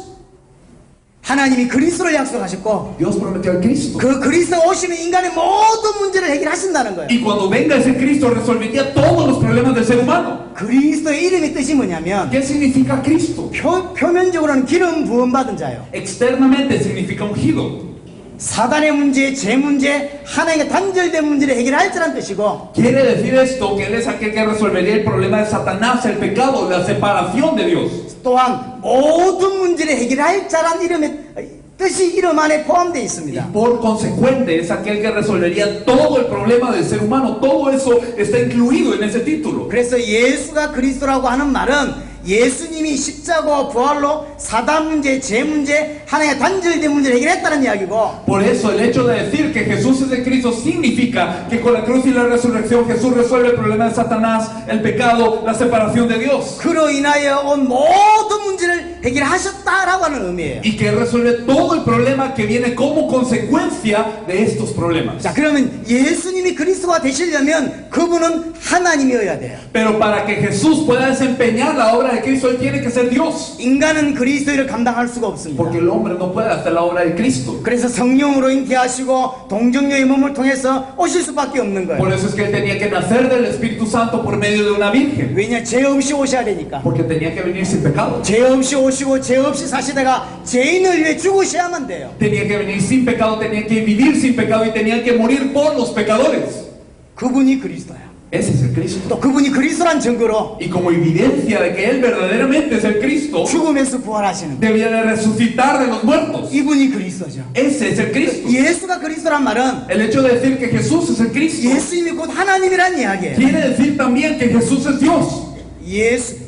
하나님이 그리스도를 약속하셨고 Dios prometió al Cristo. 그 그리스도 오시면 인간의 모든 문제를 해결하신다는 거예요. Y cuando venga ese Cristo resolvería todos los problemas del ser humano. 그리스도의 이름의 뜻이 뭐냐면 ¿Qué significa Cristo? 표면적으로는 기름 부음 받은 자예요. Externamente significa ungido. 사단의 문제, 죄 문제, 하나님과 단절된 문제를 해결할 자란 뜻이고 Quiere decir esto que Él es aquel que resolvería el problema de Satanás, el pecado, la separación de Dios. 또한 모든 문제를 해결할 자란 이름의 뜻이 이름 안에 포함되어 Y 있습니다. por consecuente es aquel que resolvería todo el problema del ser humano. Todo eso está incluido en ese título. 그래서 예수가 그리스도라고 하는 말은 예수님이 십자가와 부활로 사단 문제, 죄 문제, 하나님과 단절된 문제를 해결했다는 이야기고 Por eso el hecho de decir que Jesús es de Cristo significa que con la cruz y la resurrección Jesús resuelve el problema de Satanás, el pecado, la separación de Dios. 그로 인하여 온 모든 문제를 해결하셨다라고 하는 의미예요. Y que Él resuelve todo el problema que viene como consecuencia de estos problemas. 자, 그러면 예수님이 그리스도가 되시려면 그분은 하나님이어야 돼요. Pero para que Jesús pueda desempeñar la obra de Cristo, Él tiene que ser Dios. 인간은 그리스도 일을 감당할 수가 없습니다. Porque el hombre no puede hacer la obra de Cristo. 그래서 성령으로 잉태하시고 동정녀의 몸을 통해서 오실 수밖에 없는 Por 거예요. eso es que Él tenía que nacer del Espíritu Santo por medio de una virgen. 왜냐? 죄 없이 오셔야 되니까. Porque tenía que venir sin pecado. 죄 없이 오시고 죄 없이 사시다가 죄인을 위해 죽으셔야만 돼요. Tenía que venir sin pecado, tenía que vivir sin pecado y tenía que morir por los pecadores. 그분이 그리스도야. Ese es el Cristo. 또 그분이 그리스도란 증거로 Y como evidencia de que Él verdaderamente es el Cristo, 죽음에서 부활하시는 거예요. debía de resucitar de los muertos. 이분이 그리스도죠. Ese es el Cristo. 예수가 그리스도란 말은 El hecho de decir que Jesús es el Cristo 예수님이 곧 하나님이란 이야기예요. quiere decir también que Jesús es Dios.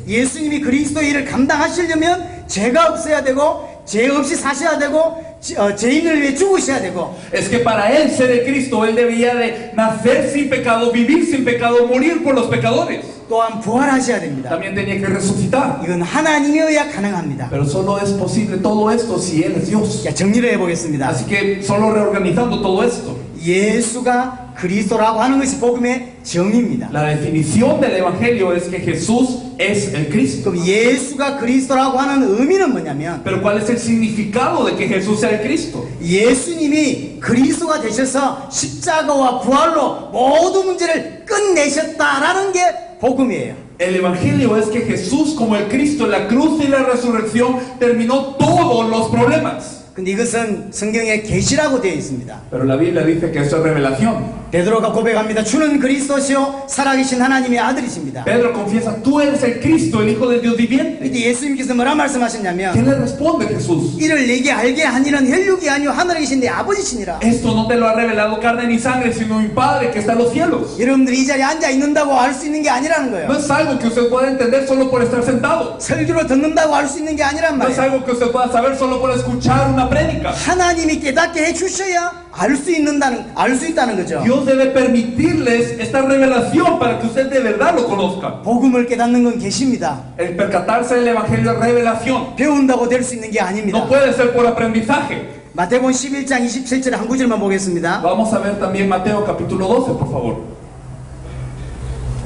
예수님이 그리스도의 일을 감당하시려면 죄가 없어야 되고 죄 없이 사셔야 되고 죄인을 위해 죽으셔야 되고 Es que para él ser el Cristo, él debía de nacer sin pecado, vivir sin pecado, morir por los pecadores. 또한 부활하셔야 됩니다. También tenía que resucitar. 이건 하나님이어야 가능합니다. Pero solo es posible todo esto si él es Dios. 자, 정리를 해보겠습니다. Así que solo reorganizando todo esto. 예수가 그리스도라고 하는 것이 복음의 정의입니다. La definición del Evangelio es que Jesús es el Cristo. 그럼 예수가 그리스도라고 하는 의미는 뭐냐면 Pero ¿cuál es el significado de que Jesús sea el Cristo? 예수님이 그리스도가 되셔서 십자가와 부활로 모든 문제를 끝내셨다라는 게 복음이에요. El Evangelio es que Jesús como el Cristo, la cruz y la resurrección terminó todos los problemas. 근데 이것은 성경에 계시라고 되어 있습니다. Pero la Biblia dice que esto es revelación. 베드로가 고백합니다. 주는 그리스도시요 살아계신 하나님의 아들이십니다. Pedro confiesa, tú eres el Cristo, el Hijo del Dios viviente. 이때 예수님께서 뭐라 ¿Qué 말씀하셨냐면 le responde Jesús? 이를 내게 알게 한 이는 혈육이 아니요 하늘에 계신 내 아버지시니라. Esto no te lo ha revelado carne ni sangre, sino mi Padre que está en los cielos. 여러분들이 이 자리에 앉아 있는다고 알 수 있는 게 아니라는 거예요. No es algo que usted pueda entender solo por estar sentado. 설교로 듣는다고 알 수 있는 게 아니란 No es 말이에요. algo que usted pueda saber solo por escuchar una prédica. 하나님이 깨닫게 해주셔야 알 수 있다는 거죠. Dios debe permitirles esta revelación para que usted de verdad lo conozca. 복음을 깨닫는 건 계십니다. El percatarse del Evangelio es revelación. 배운다고 될 수 있는 게 아닙니다. No puede ser por aprendizaje. 마태복음 11장 27절에 한 구절만 보겠습니다. Vamos a ver también Mateo capítulo 12, por favor.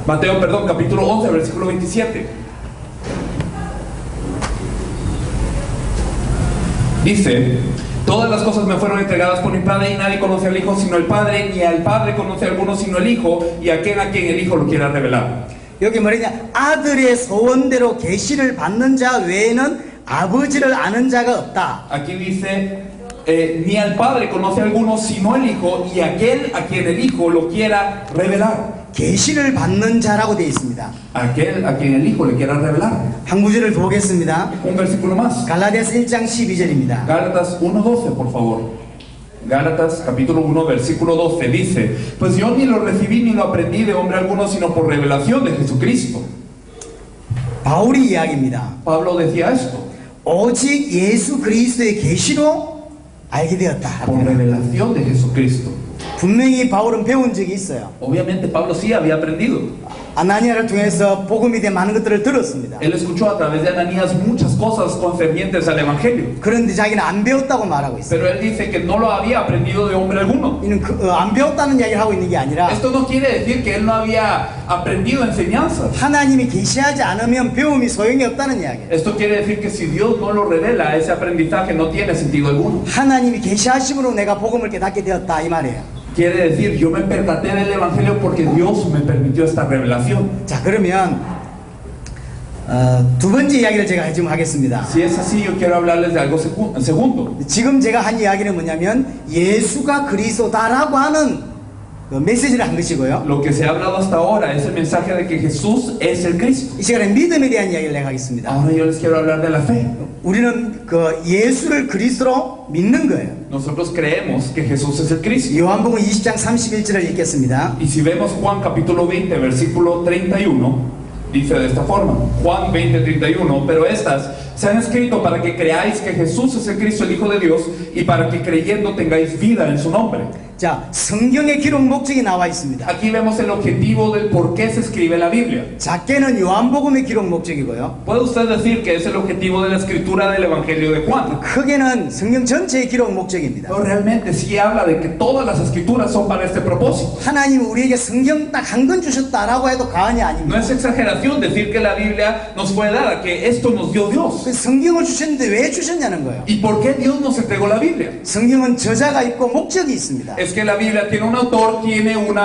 Mateo, perdón, capítulo 11, versículo 27. Dice, todas las cosas me fueron entregadas por mi Padre y nadie conoce al Hijo sino el Padre, ni al Padre conoce a alguno sino el Hijo, y aquel a quien el Hijo lo quiera revelar. 여기 뭐냐? 아들의 소원대로 계시를 받는 자 외에는 아버지를 아는 자가 없다. Aquí dice, ni al Padre conoce a alguno sino el Hijo, y aquel a quien el Hijo lo quiera revelar. 계시를 받는 자라고 되어 있습니다. Aquel a quien el Hijo le quiera revelar. 한 구절을 더 보겠습니다. Un versículo más. 갈라디아서 1장 12절입니다. Gálatas 1:12, por favor. Gálatas capítulo 1 versículo 12 dice, pues yo ni lo recibí ni lo aprendí de hombre alguno sino por revelación de Jesucristo. 바울이 이야기입니다. Pablo decía esto, 오직 예수 그리스도의 계시로 알게 되었다. por revelación de Jesucristo. 분명히 바울은 배운 적이 있어요. Obviamente Pablo sí había aprendido. 아나니아를 통해서 복음에 대한 많은 것들을 들었습니다. Él escuchó a través de Ananías muchas cosas concernientes al Evangelio. 그런데 자기는 안 배웠다고 말하고 있어요. Pero él dice que no lo había aprendido de hombre alguno. 이는 안 배웠다는 이야기를 하고 있는 게 아니라 Esto no quiere decir que él no había aprendido enseñanzas. 하나님이 계시하지 않으면 배움이 소용이 없다는 이야기예요. Esto quiere decir que si Dios no lo revela, ese aprendizaje no tiene sentido alguno. 하나님이 계시하심으로 내가 복음을 깨닫게 되었다 이 말이에요. Quiere decir, yo me percaté del Evangelio porque Dios me permitió esta revelación. 자, 그러면 두 번째 이야기를 제가 좀 하겠습니다. Si es así, yo quiero hablarles de algo segundo. 지금 제가 한 이야기는 뭐냐면 예수가 그리스도다라고 하는 그 메시지를 한 것이고요. Lo que se ha hablado hasta ahora es el mensaje de que Jesús es el Cristo. 이 시간에 믿음에 대한 이야기를 내가 하겠습니다. Ahora yo les quiero hablar de la fe. 우리는 그 예수를 그리스도로 믿는 거예요. Nosotros creemos que Jesús es el Cristo. 요한복음 20장 31절을 읽겠습니다. Y si vemos Juan capítulo 20, versículo 31, dice de esta forma, Juan 20, 31, pero estas se han escrito para que creáis que Jesús es el Cristo, el Hijo de Dios, y para que creyendo tengáis vida en su nombre. 자, 성경의 기록 목적이 나와 있습니다. Aquí vemos el objetivo del por qué se escribe la Biblia. 작게는 요한복음의 기록 목적이고요. Puede usted decir que es el objetivo de la escritura del Evangelio de Juan. 크게는 성경 전체의 기록 목적입니다. Pero realmente sí habla de que todas las escrituras son para este propósito. 하나님이 우리에게 성경 딱 한 권 주셨다라고 해도 과언이 No 아닙니다. es exageración decir que la Biblia nos fue dada, que esto nos dio Dios. 그 성경을 주셨는데 왜 주셨냐는 거예요. ¿Y por qué Dios nos entregó la Biblia? 성경은 저자가 있고 목적이 있습니다. Es que la Biblia tiene un autor, tiene un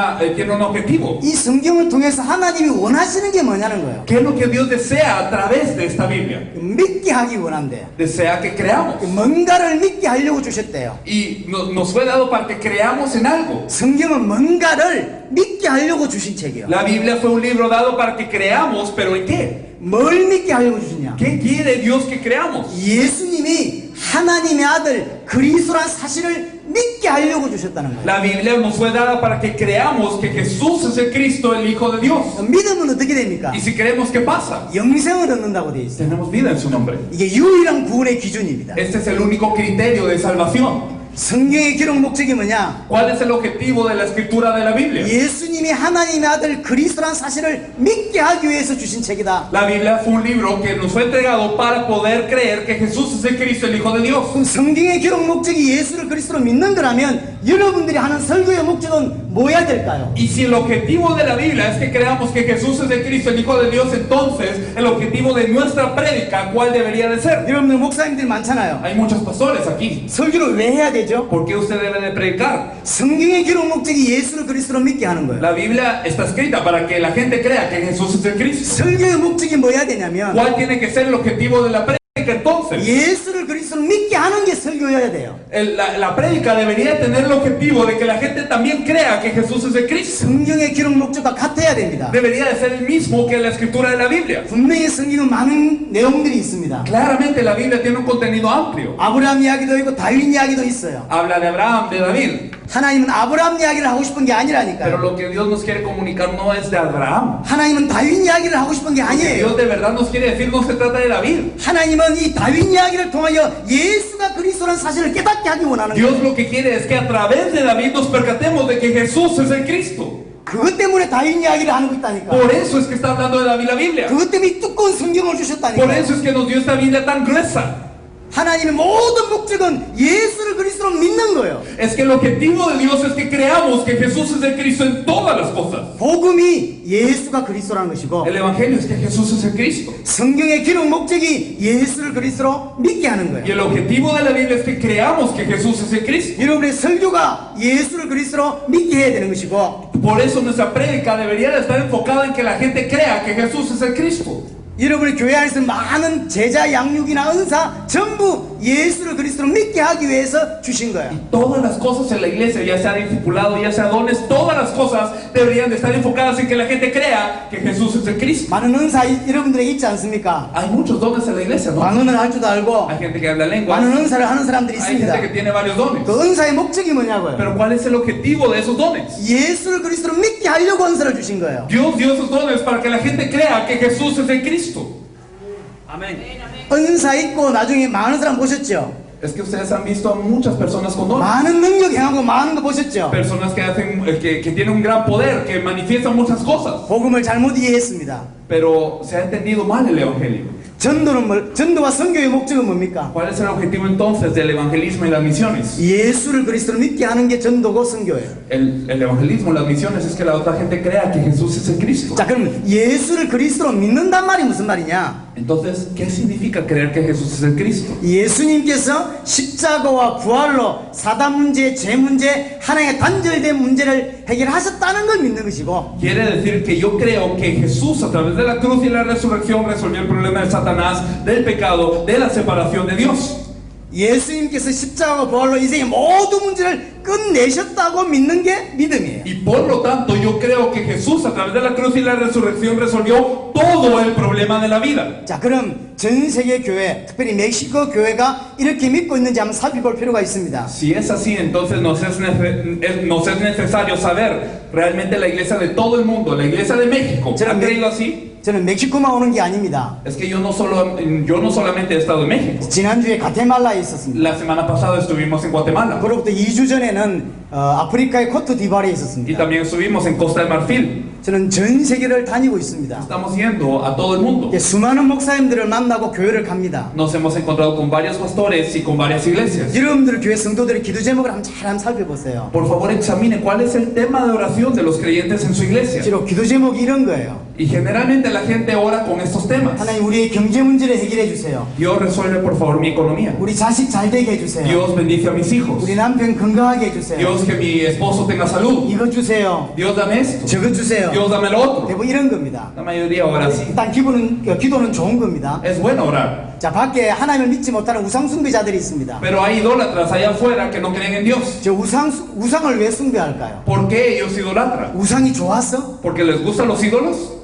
objetivo. 이 성경을 통해서 하나님이 원하시는 게 뭐냐는 거예요. ¿Qué es lo que Dios desea a través de esta Biblia? 믿게 하기 원한대요. Desea que creamos. 뭔가를 믿게 하려고 주셨대요. Y nos fue dado para que creamos en algo. 성경은 뭔가를 믿게 하려고 주신 책이에요. La Biblia fue un libro dado para que creamos, pero ¿en qué? 뭘 믿게 하려고 주시냐? ¿Qué quiere Dios que creamos? 예수님이 하나님의 아들 그리스도란 사실을 믿게 하려고 주셨다는 거예요. La Biblia nos fue dada para que creamos que Jesús es el Cristo, el Hijo de Dios. 믿으면 어떻게 됩니까? Y si creemos, ¿qué pasa? 영생을 얻는다고 되어 있어요. Tenemos vida en su nombre. 이게 유일한 구원의 기준입니다. Este es el único criterio de salvación. 성경의 기록 목적이 뭐냐? ¿Cuál es el objetivo de la escritura de la Biblia? 예수님이 하나님의 아들 그리스도란 사실을 믿게 하기 위해서 주신 책이다. La Biblia fue un libro que nos fue entregado para poder creer que Jesús es el Cristo, el Hijo de Dios. 그럼 성경의 기록 목적이 예수를 그리스도로 믿는 거라면 여러분들이 하는 설교의 목적은 뭐야 될까요? Y si el objetivo de la Biblia es que creamos que Jesús es el Cristo, el Hijo de Dios, entonces el objetivo de nuestra prédica, ¿cuál debería de ser? 여러분들 목사님들이 많잖아요. Hay muchos pastores aquí. 설교를 왜 해야 되죠? ¿Por qué usted debe de predicar? 성경의 기록 목적이 예수를 그리스도로 믿게 하는 거예요. La Biblia está escrita para que la gente crea que Jesús es el Cristo. 설교의 목적이 뭐야 되냐면 ¿Cuál tiene que ser el objetivo de la prédica entonces? 예수를 그리스도로 믿게 하는 게 설교여야 돼요. La prédica debería tener el objetivo de que la gente también crea que Jesús es el Cristo. 성경의 기록 목적과 같아야 됩니다. Debería de ser el mismo que la escritura de la Biblia. 분명히 성경은 많은 내용들이 있습니다. Claramente la Biblia tiene un contenido amplio. 아브라함 이야기도 있고 다윗 이야기도 있어요. Habla de Abraham, de David. 하나님은 아브라함 이야기를 하고 싶은 게 Pero 아니라니까요. lo que Dios nos quiere comunicar no es de Abraham. 하나님은 다윗 이야기를 하고 싶은 게 Lo que 아니에요. Dios de verdad nos quiere decir no se trata de David. 하나님은 이 다윗 이야기를 통하여 예수가 그리스도라는 사실을 깨닫게 하기 원하는 Dios 거예요. lo que quiere es que a través de David nos percatemos de que Jesús es el Cristo. 그것 때문에 다윗 이야기를 하는 거 있다니까. Por eso es que está hablando de David la Biblia. 그것 때문에 이 두꺼운 성경을 Por 주셨다니까. eso es que nos dio esta Biblia tan gruesa. 하나님의 모든 목적은 예수를 그리스도로 믿는 거예요. Es que el objetivo de Dios es que creamos que Jesús es el Cristo en todas las cosas. 복음이 예수가 그리스도라는 것이고 El Evangelio es que Jesús es el Cristo. 성경의 기록 목적이 예수를 그리스도로 믿게 하는 Y 거예요. el objetivo de la Biblia es que creamos que Jesús es el Cristo. 여러분의 설교가 예수를 그리스도로 믿게 해야 되는 것이고 Por eso nuestra prédica debería de estar enfocada en que la gente crea que Jesús es el Cristo. 여러분의 교회 안에서 많은 제자 양육이나 은사 전부 예수를 그리스도로 믿게 하기 위해서 주신 거예요. Todas las cosas en la iglesia, ya sea discipulado, ya sea dones, todas las cosas deberían de estar enfocadas en que la gente crea que Jesús es el Cristo. 많은 은사 여러분들에게 있지 않습니까? Hay muchos dones en la iglesia, ¿no? 방언을 할 줄도 알고 Hay gente que habla lenguas, 많은 은사를 하는 사람들이 hay gente que 있습니다. tiene varios dones. 그 은사의 목적이 뭐냐고요? Pero ¿cuál es el objetivo de esos dones? 예수를 그리스도로 믿게 하려고 은사를 주신 거예요. Dios dio esos dones para que la gente crea que Jesús es el Cristo. 은사 있고 나중에 많은 사람 보셨죠? Es que ustedes han visto a muchas personas con dones. 많은 능력 행하고 많은 거 보셨죠? Personas que hacen, que tienen un gran poder, que manifiestan muchas cosas. 복음을 잘못 이해했습니다. Pero se ha entendido mal el evangelio. 전도와 선교의 목적은 뭡니까? ¿Cuál es el objetivo entonces del evangelismo y las misiones? 예수를 그리스도로 믿게 하는 게 전도고 선교예요. El evangelismo, las misiones es que la otra gente crea que Jesús es el Cristo. 자, 그럼 예수를 그리스도로 믿는단 말이 무슨 말이냐? Entonces, ¿qué significa creer que Jesús es el Cristo? 예수님께서 십자가와 부활로 사단 문제, 죄 문제, 하나님의 단절된 문제를 해결하셨다는 걸 믿는 것이고, Quiere decir que yo creo que Jesús a través de la cruz y la resurrección resolvió el problema de Satanás, del pecado, de la separación de Dios. 예수님께서 십자가와 부활로 인생의 모든 문제를 끝내셨다고 믿는 게 믿음이에요. Y por lo tanto yo creo que Jesús a través de la cruz y la resurrección resolvió todo el problema de la vida. 자, 그럼 전 세계 교회, 특별히 멕시코 교회가 이렇게 믿고 있는지 한번 살펴볼 필요가 있습니다. Si es así, entonces nos es necesario saber realmente la iglesia de todo el mundo, la iglesia de México, ¿ha creído así? 저는 멕시코만 오는 게 아닙니다. Es que yo no solamente he estado en México. 지난주에 가테말라에 있었습니다. La semana pasada estuvimos en Guatemala 그로부터 2주 전에는 아프리카의 코트디부아르에 y 있었습니다. también estuvimos en Costa del Marfil. 저는 전 세계를 다니고 있습니다. Estamos yendo a todo el mundo. 수많은 목사님들을 만나고 교회를 갑니다. Nos hemos encontrado con varios pastores y con varias iglesias. 여러분들 교회 성도들의 기도 제목을 한번 살펴보세요. Por favor, examine cuál es el tema de oración de los creyentes en su iglesia. 주로 기도 제목이 이런 거예요. Y generalmente la gente ora con estos temas. 하나님 우리의 경제 문제를 해결해 주세요. Dios resuelve por favor mi economía. 우리 자식 잘 되게 해주세요. Dios bendice a mis hijos. 우리 남편 건강하게 해주세요. Dios que mi esposo tenga salud. 이거 주세요. Dios dame esto. 저거 주세요. Dios dame lo otro. 대부분 이런 겁니다. La mayoría ora así. 일단 기도는 좋은 겁니다. Es bueno orar. 자, 밖에 하나님을 믿지 못하는 우상 숭배자들이 있습니다. Pero hay idólatras allá afuera que no creen en Dios. 저 우상을 왜 숭배할까요? ¿Por qué ellos idolatran? 우상이 좋았어? ¿Porque les gustan los ídolos?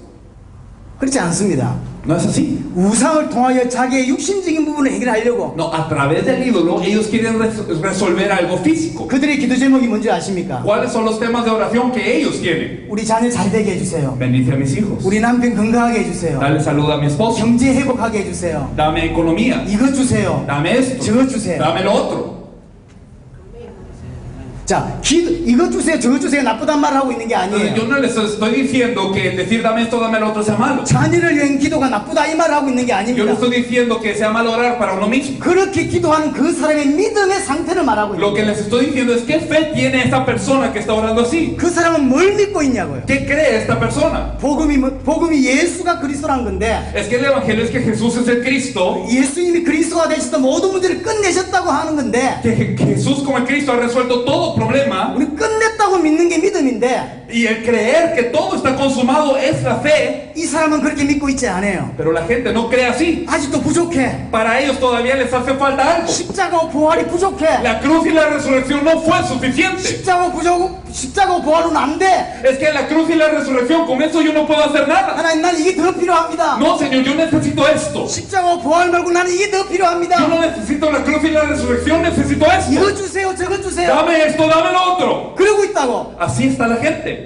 그렇지 않습니다. No es así. 우상을 통하여 자기의 육신적인 부분을 해결하려고 No, a través del ídolo ellos quieren resolver algo físico. 그들의 기도 제목이 뭔지 아십니까? ¿Cuáles son los temas de oración que ellos tienen? 우리 자녀 잘 되게 해주세요. Bendice a mis hijos. 우리 남편 건강하게 해주세요. Dale salud a mi esposo. 경제 회복하게 해주세요. Dame economía. 이것 주세요. Dame esto. 저것 주세요. Dame lo otro. 자, 이것 주세요, 저것 주세요 나쁘단 말을 하고 있는 게 Entonces, 아니에요. yo no les estoy diciendo que el decir dame esto, dame lo otro sea malo. 자녀를 위한 기도가 나쁘다 이 말을 하고 있는 게 Yo no 아닙니다. estoy diciendo que sea malo orar para uno mismo. 그렇게 기도하는 그 사람의 믿음의 상태를 말하고 Lo 있는 que 거예요. les estoy diciendo es qué fe tiene esta persona que está orando así. 그 사람은 뭘 믿고 있냐고요. ¿Qué cree esta persona? 복음이 예수가 그리스도란 건데 Es que el evangelio es que Jesús es el Cristo, 예수님이 그리스도가 되셔서 모든 문제를 끝내셨다고 하는 건데 que Jesús como el Cristo ha resuelto todo problema. 우리 끝냈다고 믿는 게 믿음인데 Y el creer que todo está consumado es la fe, 이 사람은 그렇게 믿고 있지 않아요. pero la gente no cree así. 아직도 부족해. Para ellos todavía les hace falta algo. 십자가와 부활이 부족해. La cruz y la resurrección no fue suficiente. 십자가와 부활은 안 돼. Es que la cruz y la resurrección, con eso yo no puedo hacer nada. 하나님 난 이게 더 필요합니다. No, Señor, yo necesito esto. 십자가와 부활 말고 나는 이게 더 Yo 필요합니다. no necesito la cruz y la resurrección, necesito 이거 esto. 주세요, 저거 주세요. Dame esto, dame lo otro. 그러고 있다고. Así está la gente.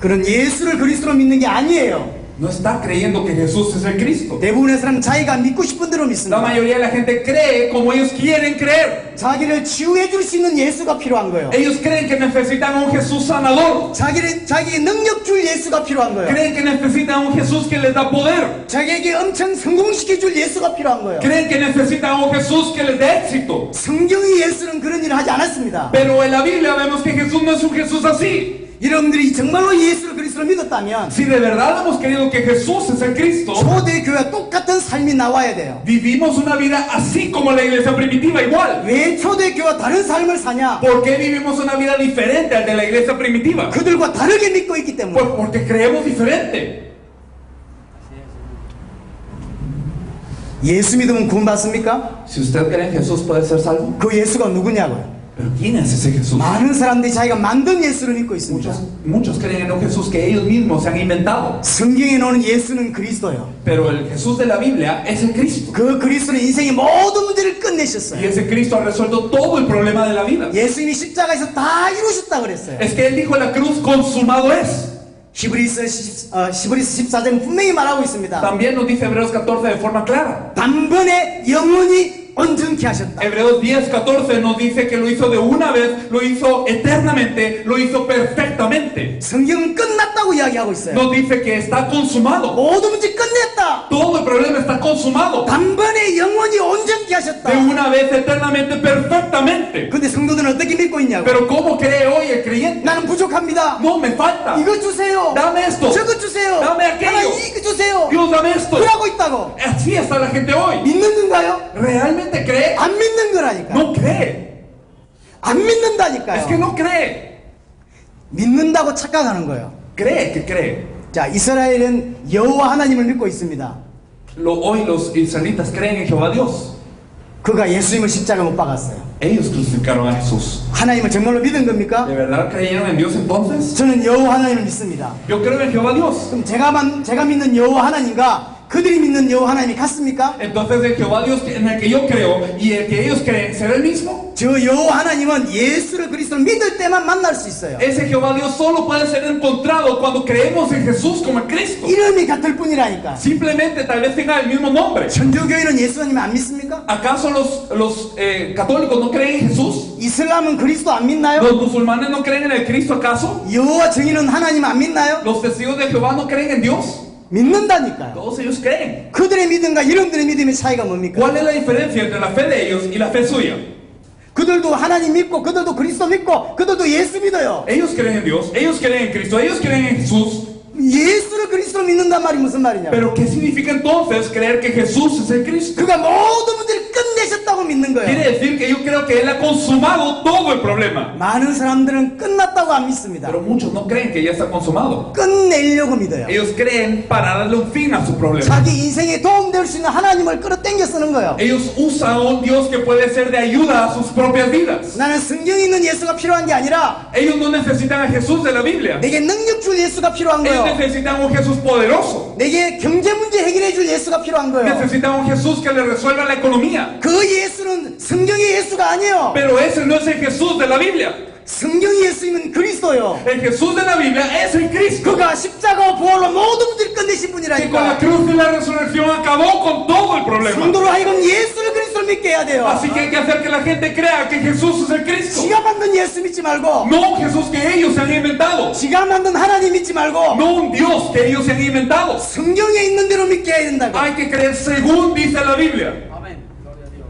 그런 예수를 그리스도로 믿는 게 아니에요. No está creyendo que Jesús es el Cristo. 대부분의 사람은 자기가 믿고 싶은 대로 La 믿습니다. mayoría de la gente cree como ellos quieren creer. 자기를 치유해 줄 수 있는 예수가 필요한 거예요. Ellos creen que necesitan un Jesús sanador. 자기의 능력 줄 예수가 필요한 거예요. Creen que necesitan un Jesús que les da poder. 자기에게 엄청 성공시켜 줄 예수가 필요한 거예요. Creen que necesitan un Jesús que les dé éxito. 성경의 예수는 그런 일을 하지 않았습니다. Pero en la Biblia vemos que Jesús no es un Jesús así. 여러분들이 정말로 예수를 그리스도로 믿었다면 Si de verdad hemos creído que Jesús es el Cristo, 초대교회와 똑같은 삶이 나와야 돼요. vivimos una vida así como la iglesia primitiva, igual. 왜 초대교회와 다른 삶을 사냐? ¿Por qué vivimos una vida diferente al de la iglesia primitiva? 그들과 다르게 믿고 있기 때문에. Porque creemos diferente. 예수 믿으면 구원받습니까? Si usted cree en Jesús, ¿puede ser salvo? 그 예수가 누구냐고요? ¿Pero quién es ese Jesús? 많은 사람들이 자기가 만든 예수를 믿고 있습니다. Muchos creen en un Jesús que ellos mismos se han inventado. 성경에 나오는 예수는 그리스도예요. Pero el Jesús de la Biblia es el Cristo. 그 그리스도는 인생의 모든 문제를 Y 끝내셨어요. ese Cristo ha resuelto todo el problema de la vida. 예수님이 십자가에서 다 이루셨다 그랬어요. Es que Él dijo en la cruz, consumado es. 히브리서 14장 분명히 말하고 있습니다. También nos dice Hebreos 14 de forma clara. 단번에 영원히 온전케 하셨다. Hebreos 10:14 nos dice que lo hizo de una vez, lo hizo eternamente, lo hizo perfectamente. 성경은 끝났다고 이야기하고 있어요. Nos dice que está consumado. 모든 문제 끝냈다. Todo el problema está consumado. 단번에 영원히 온전케 하셨다. De una vez, eternamente, perfectamente. 근데 성도들은 어떻게 믿고 있냐고. Pero ¿cómo cree hoy el creyente? 나는 부족합니다. No, me falta. 이거 주세요. Dame esto. 저거 주세요. Dame aquello. 하나님 이거 주세요. Dios, dame esto. 그러고 있다고. Así está la gente hoy. 믿는 건가요? ¿Realmente cree? 안 믿는 거라니까. No cree. 안 믿는다니까요. Es que no cree. 믿는다고 착각하는 거예요. Cree que cree. 자, 이스라엘은 여호와 하나님을 믿고 있습니다. Hoy los israelitas creen en Jehová Dios. 그가 예수님을 십자가 못 박았어요. Ellos crucificaron a Jesús. 하나님을 정말로 믿은 겁니까? ¿De verdad creyeron en Dios entonces? 저는 여호와 하나님을 믿습니다. Yo creo en Jehová Dios. 그럼 제가 믿는 여호와 하나님과 그들이 믿는 여호와 하나님이 같습니까? Entonces el Jehová Dios en el que yo creo y el que ellos creen, ¿será el mismo? 저 여호와 하나님은 예수를 그리스도를 믿을 때만 만날 수 있어요. Ese Jehová Dios solo puede ser encontrado cuando creemos en Jesús como el Cristo. 이름이 같을 뿐이라니까. Simplemente tal vez tenga el mismo nombre. 천주교인은 예수님 안 믿습니까? ¿Acaso los católicos no creen en Jesús? 이슬람은 그리스도 안 믿나요? ¿Los musulmanes no creen en el Cristo acaso? 여호와 증인은 하나님 안 믿나요? ¿Los testigos de Jehová no creen en Dios? 믿는다니까요. Todos ellos creen. 그들의 믿음과 여러분들의 믿음의 차이가 뭡니까? ¿Cuál es la diferencia entre la fe de ellos y la fe suya? 그들도 하나님 믿고 그들도 그리스도 믿고 그들도 예수 믿어요. Ellos creen en Dios, ellos creen en Cristo, ellos creen en Jesús. 예수를 그리스도로 믿는단 말이 무슨 말이냐? Pero ¿qué significa entonces creer que Jesús es el Cristo? 그가 모든 문제를 끝내셨다고 믿는 quiere 거예요. decir que yo creo que Él ha consumado todo el problema. 많은 사람들은 끝났다고 안 믿습니다. Pero muchos no creen que ya está consumado. 끝내려고 믿어요. Ellos creen para darle un fin a su problema. 자기 인생에 도움될 수 있는 하나님을 끌어당겨 쓰는 거예요. Ellos usan a un Dios que puede ser de ayuda a sus propias vidas. 나는 성경에 있는 예수가 필요한 게 아니라 Ellos no necesitan a Jesús de la Biblia. 내게 능력 줄 예수가 필요한 Ellos 거예요. necesitan un Jesús poderoso. 내게 경제 문제 해결해 줄 예수가 필요한 거예요. Necesitan un Jesús que le resuelva la economía. 그 예수는 성경의 예수가 아니에요. Pero ese no es el Jesús de la Biblia. 성경의 예수님은 그리스도요. El Jesús de la Biblia es el Cristo. 그가 십자가와 부활로 모든 문제를 끝내신 Que con la 분이라니까. cruz y la resurrección acabó con todo el problema. 성도로 하여금 예수를 그리스도로 믿게 해야 돼요. Así que hay que hacer que la gente crea que Jesús es el Cristo. 지가 만든 예수 믿지 말고, No un Jesús que ellos se han inventado. 지가 만든 하나님 믿지 말고, No un Dios que ellos se han inventado. 성경에 있는 대로 믿게 해야 된다고. Hay que creer según dice la Biblia.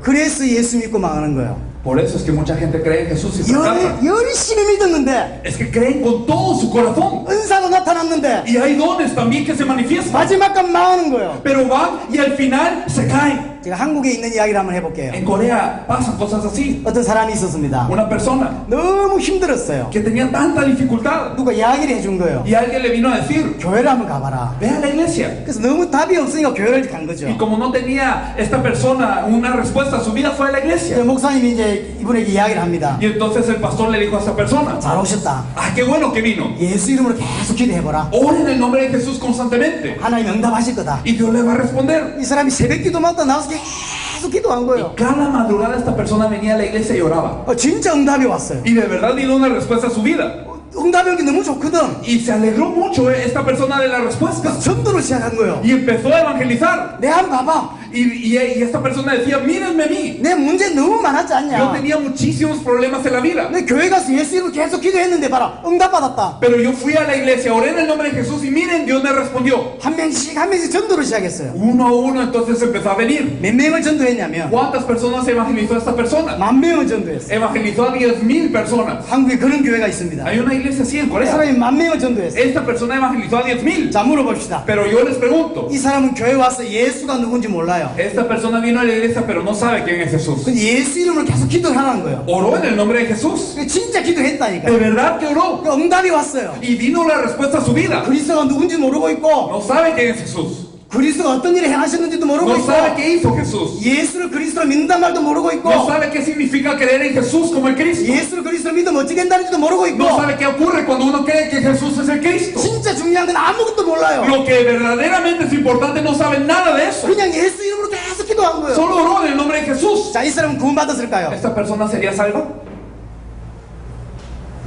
그래서 예수 믿고 망하는 거예요. Por eso es que mucha gente cree en Jesús y fracasa. 열심히 믿었는데, Es que creen con todo su corazón. 은사도 나타났는데, Y hay dones también que se manifiestan. 마지막까지 망하는 거예요. Pero van y al final se caen. 제가 한국에 있는 이야기를 한번 해볼게요. En Corea pasan cosas así. 어떤 사람이 있었습니다. Una persona 너무 힘들었어요. que tenía tanta dificultad. 누가 이야기를 해준 거예요. Y alguien le vino a decir, 교회를 한번 가봐라. ve a la iglesia. 그래서 너무 답이 없으니까 교회를 간 거죠. Y como no tenía esta persona una respuesta a su vida, fue a la iglesia. 목사님이 이제 이분에게 이야기를 합니다. Y entonces el pastor le dijo a esta persona, 잘 오셨다. ah, qué bueno que vino. 예수 이름으로 계속 기도해보라. Ora en el nombre de Jesús constantemente. 하나님 응답하실 거다. Y Dios le va a responder. 이 사람이 새벽 기도마다 나와서 계속 기도한 거예요. Cada madrugada esta persona venía a la iglesia y oraba. 진짜 응답이 왔어요. Y de verdad dio una respuesta a su vida. 응답이 오기 너무 좋거든. Y se alegró mucho esta persona de la respuesta. 그래서 전도를 시작한 거예요. Y empezó a evangelizar. 내 한번 봐봐. Y esta persona decía, mírenme a mí. 내 문제 너무 많았지 Yo 않냐. tenía muchísimos problemas en la vida. 내 교회 가서 예수 이름으로 계속 기도했는데 봐라. 응답받았다. Pero yo fui a la iglesia, oré en el nombre de Jesús y miren, Dios me respondió. 한 명씩 전도를 시작했어요. Uno a uno entonces empezó a venir. 몇 명을 전도했냐면 ¿Cuántas personas evangelizó esta persona? 10,000명을 전도했어요. Evangelizó a 10,000 personas. 한국에 그런 교회가 있습니다. Hay una iglesia así en 이 Corea. 사람이 10,000명을 전도했어요. Esta persona evangelizó a 10,000. 자, 물어봅시다. Pero yo les pregunto, 이 사람은 교회 와서 예수가 누군지 몰라요. esta persona vino a la iglesia pero no sabe quién es Jesús. 근데 예수 이름으로 계속 기도를 하라는 거예요. Oró en el nombre de Jesús. 진짜 기도했다니까. De verdad que oró. 그 응답이 왔어요. Y vino la respuesta a su vida. 그리스도가 누군지 모르고 있고, No sabe quién es Jesús. 그리스도가 어떤 일을 행하셨는지도 모르고 No 있고, sabe qué hizo Jesús. 예수를 그리스도로 믿는단 말도 모르고 있고, No sabe qué significa creer en Jesús como el Cristo. 예수를 그리스도로 믿으면 어떻게 된다는지도 모르고 있고, No sabe qué ocurre cuando uno cree que Jesús es el Cristo. 진짜 중요한 건 아무것도 몰라요. Lo que verdaderamente es importante no sabe nada de eso. 그냥 예수 이름으로 계속 기도한 거예요. Solo oró en el nombre de Jesús. 자, 이 사람은 구원받았을까요? ¿Esta persona sería salva?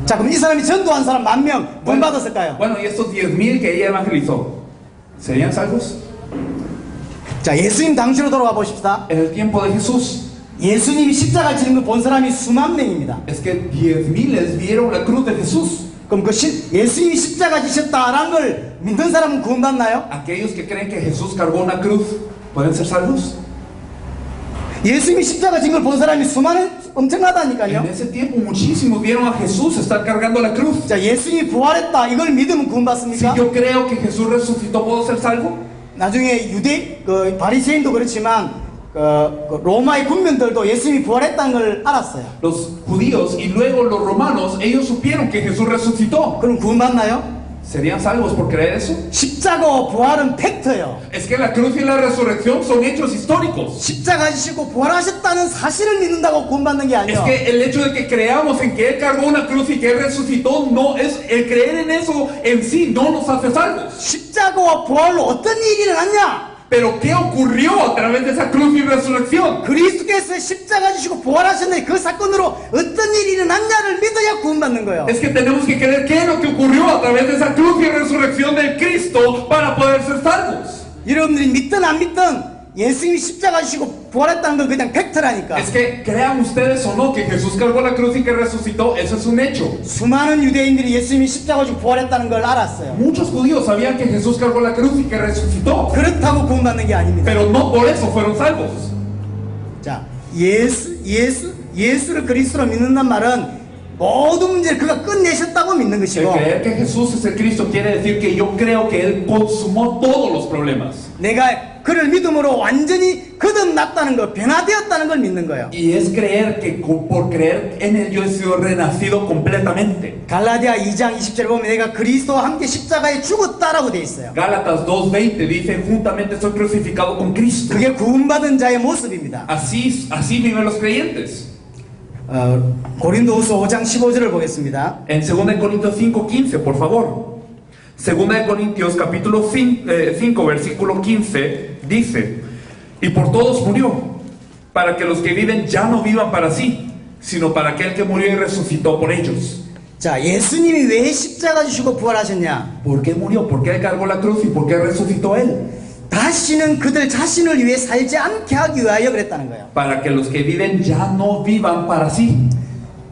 자, 그럼 이 사람이 전도한 사람 10,000명 구원받았을까요? Bueno, y estos 10,000 que ella evangelizó, ¿serían salvos? 자, 예수님 당시로 돌아가 보십시다. En el tiempo de Jesús, 예수님이 십자가 지는 걸 본 사람이 수만 명입니다. es que 10,000 vieron la cruz de Jesús. 그럼 그 예수님이 십자가 지셨다라는 걸 믿는 사람은 구원받나요? Aquellos que creen que Jesús cargó una cruz, ¿pueden ser salvos? 예수님이 십자가 진 걸 본 사람이 수많은 엄청나다니까요. En ese tiempo muchísimos vieron a Jesús estar cargando la cruz. 자, 예수님이 부활했다 이걸 믿으면 Si 구원받습니까? yo creo que Jesús resucitó, ¿puedo ser salvo? 나중에 바리새인도 그렇지만 그 로마의 군민들도 예수님이 부활했다는 걸 알았어요. Los judíos y luego los romanos, ellos supieron que Jesús resucitó. 그럼 구원받나요? ¿Serían salvos por creer eso? 십자가와 부활은 팩트예요. Es que la cruz y la resurrección son hechos históricos. 십자가 지시고 부활하셨다는 사실을 믿는다고 구원받는 게 Es 아니에요. que el hecho de que creamos en que Él cargó una cruz y que Él resucitó, no es el creer en eso en sí no nos hace salvos. 십자가와 부활로 어떤 일이 일어났냐? Pero ¿qué ocurrió a través de esa cruz y resurrección? 그리스도께서 십자가 지시고 부활하셨는데 그 사건으로 어떤 일이 일어났냐를 믿어야 구원받는 거예요. Es que tenemos que creer qué es lo que ocurrió a través de esa cruz y resurrección del Cristo para poder ser salvos. 여러분들이 믿든 안 믿든 예수님이 십자가 지시고 부활했다는 건 그냥 팩트라니까. Es que crean ustedes o no que Jesús cargó la cruz y que resucitó, eso es un hecho. 수많은 유대인들이 예수님이 십자가 지시고 부활했다는 걸 알았어요. Muchos judíos sabían que Jesús cargó la cruz y que resucitó, 그렇다고 구원받는 게 아닙니다. pero no por eso fueron salvos. 자, 예수를 그리스도로 믿는단 말은 모든 문제를 그가 끝내셨다고 믿는 El 것이고, creer que Jesús es el Cristo quiere decir que yo creo que Él consumó todos los problemas. 내가 그를 믿음으로 완전히 거듭났다는 것, 변화되었다는 걸 믿는 거예요. Y es creer que por creer en Él yo he sido renacido completamente. 갈라디아 2장 20절 보면 내가 그리스도와 함께 십자가에 죽었다라고 돼 있어요. Gálatas 2:20 dice, juntamente soy crucificado con Cristo. 그게 구원받은 자의 모습입니다. Así viven los creyentes. 고린도후서 5장 15절을 보겠습니다. En 2 Corintios 5:15, por favor. 2 Corintios capítulo 5, versículo 15, dice, y por todos murió, para que los que viven ya no vivan para sí, sino para aquel que murió y resucitó por ellos. 자, 예수님이 왜 십자가 지시고 부활하셨냐? ¿Por qué murió? ¿Por qué cargó la cruz? ¿Y por qué resucitó Él? 다시는 그들 자신을 위해 살지 않게 하기 위하여 그랬다는 거예요. Para que los que viven ya no vivan para sí.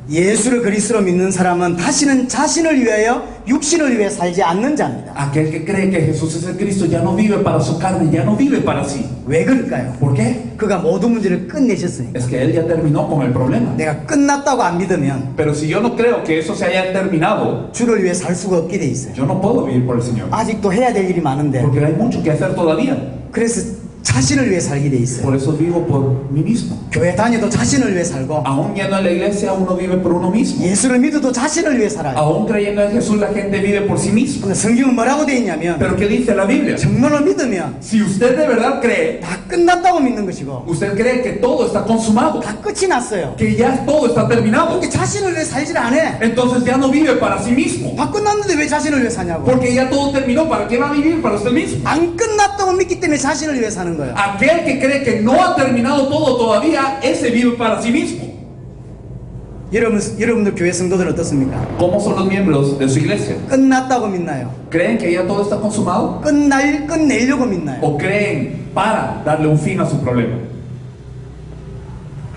예수를 그리스도로 믿는 사람은 다시는 자신을 위하여 육신을 위해 살지 않는 자입니다. Aquel que cree que Jesús es el Cristo ya no vive para su carne, ya no vive para sí. 왜 그럴까요? ¿Por qué? 그가 모든 문제를 끝내셨으니까. Es que Él ya terminó con el problema. 내가 끝났다고 안 믿으면 Pero si yo no creo que eso se haya terminado, 주를 위해 살 수가 없게 돼 있어요. yo no puedo vivir por el Señor. 아직도 해야 될 일이 많은데, Porque hay mucho que hacer todavía. 그래서 자신을 위해 살게 돼 있어요. Por eso vivo por mí mismo. 교회 다녀도 자신을 위해 살고, Aún yendo a la iglesia, uno vive por uno mismo. 예수를 믿어도 자신을 위해 살아요. Aún creyendo en Jesús, la gente vive por sí mismo. 근데 성경은 뭐라고 돼 있냐면, Pero ¿qué dice la Biblia? 정말로 믿으면 Si usted de verdad cree, 다 끝났다고 믿는 것이고, usted cree que todo está consumado, 다 끝이 났어요. que ya todo está terminado, 그러니까 자신을 위해 살질 않아. entonces ya no vive para sí mismo. 다 끝났는데 왜 자신을 위해 사냐고. Porque ya todo terminó, ¿para qué va a vivir para usted mismo? 안 끝났다고 믿기 때문에 자신을 위해 사는 거예요. Aquel que cree que no ha terminado todo todavía, ese vive para sí mismo. 여러분들 교회 성도들 어떻습니까? ¿Cómo son los miembros de su iglesia? 끝났다고 믿나요? ¿Creen que ya todo está consumado? 끝내려고 믿나요? ¿O creen para darle un fin a su problema?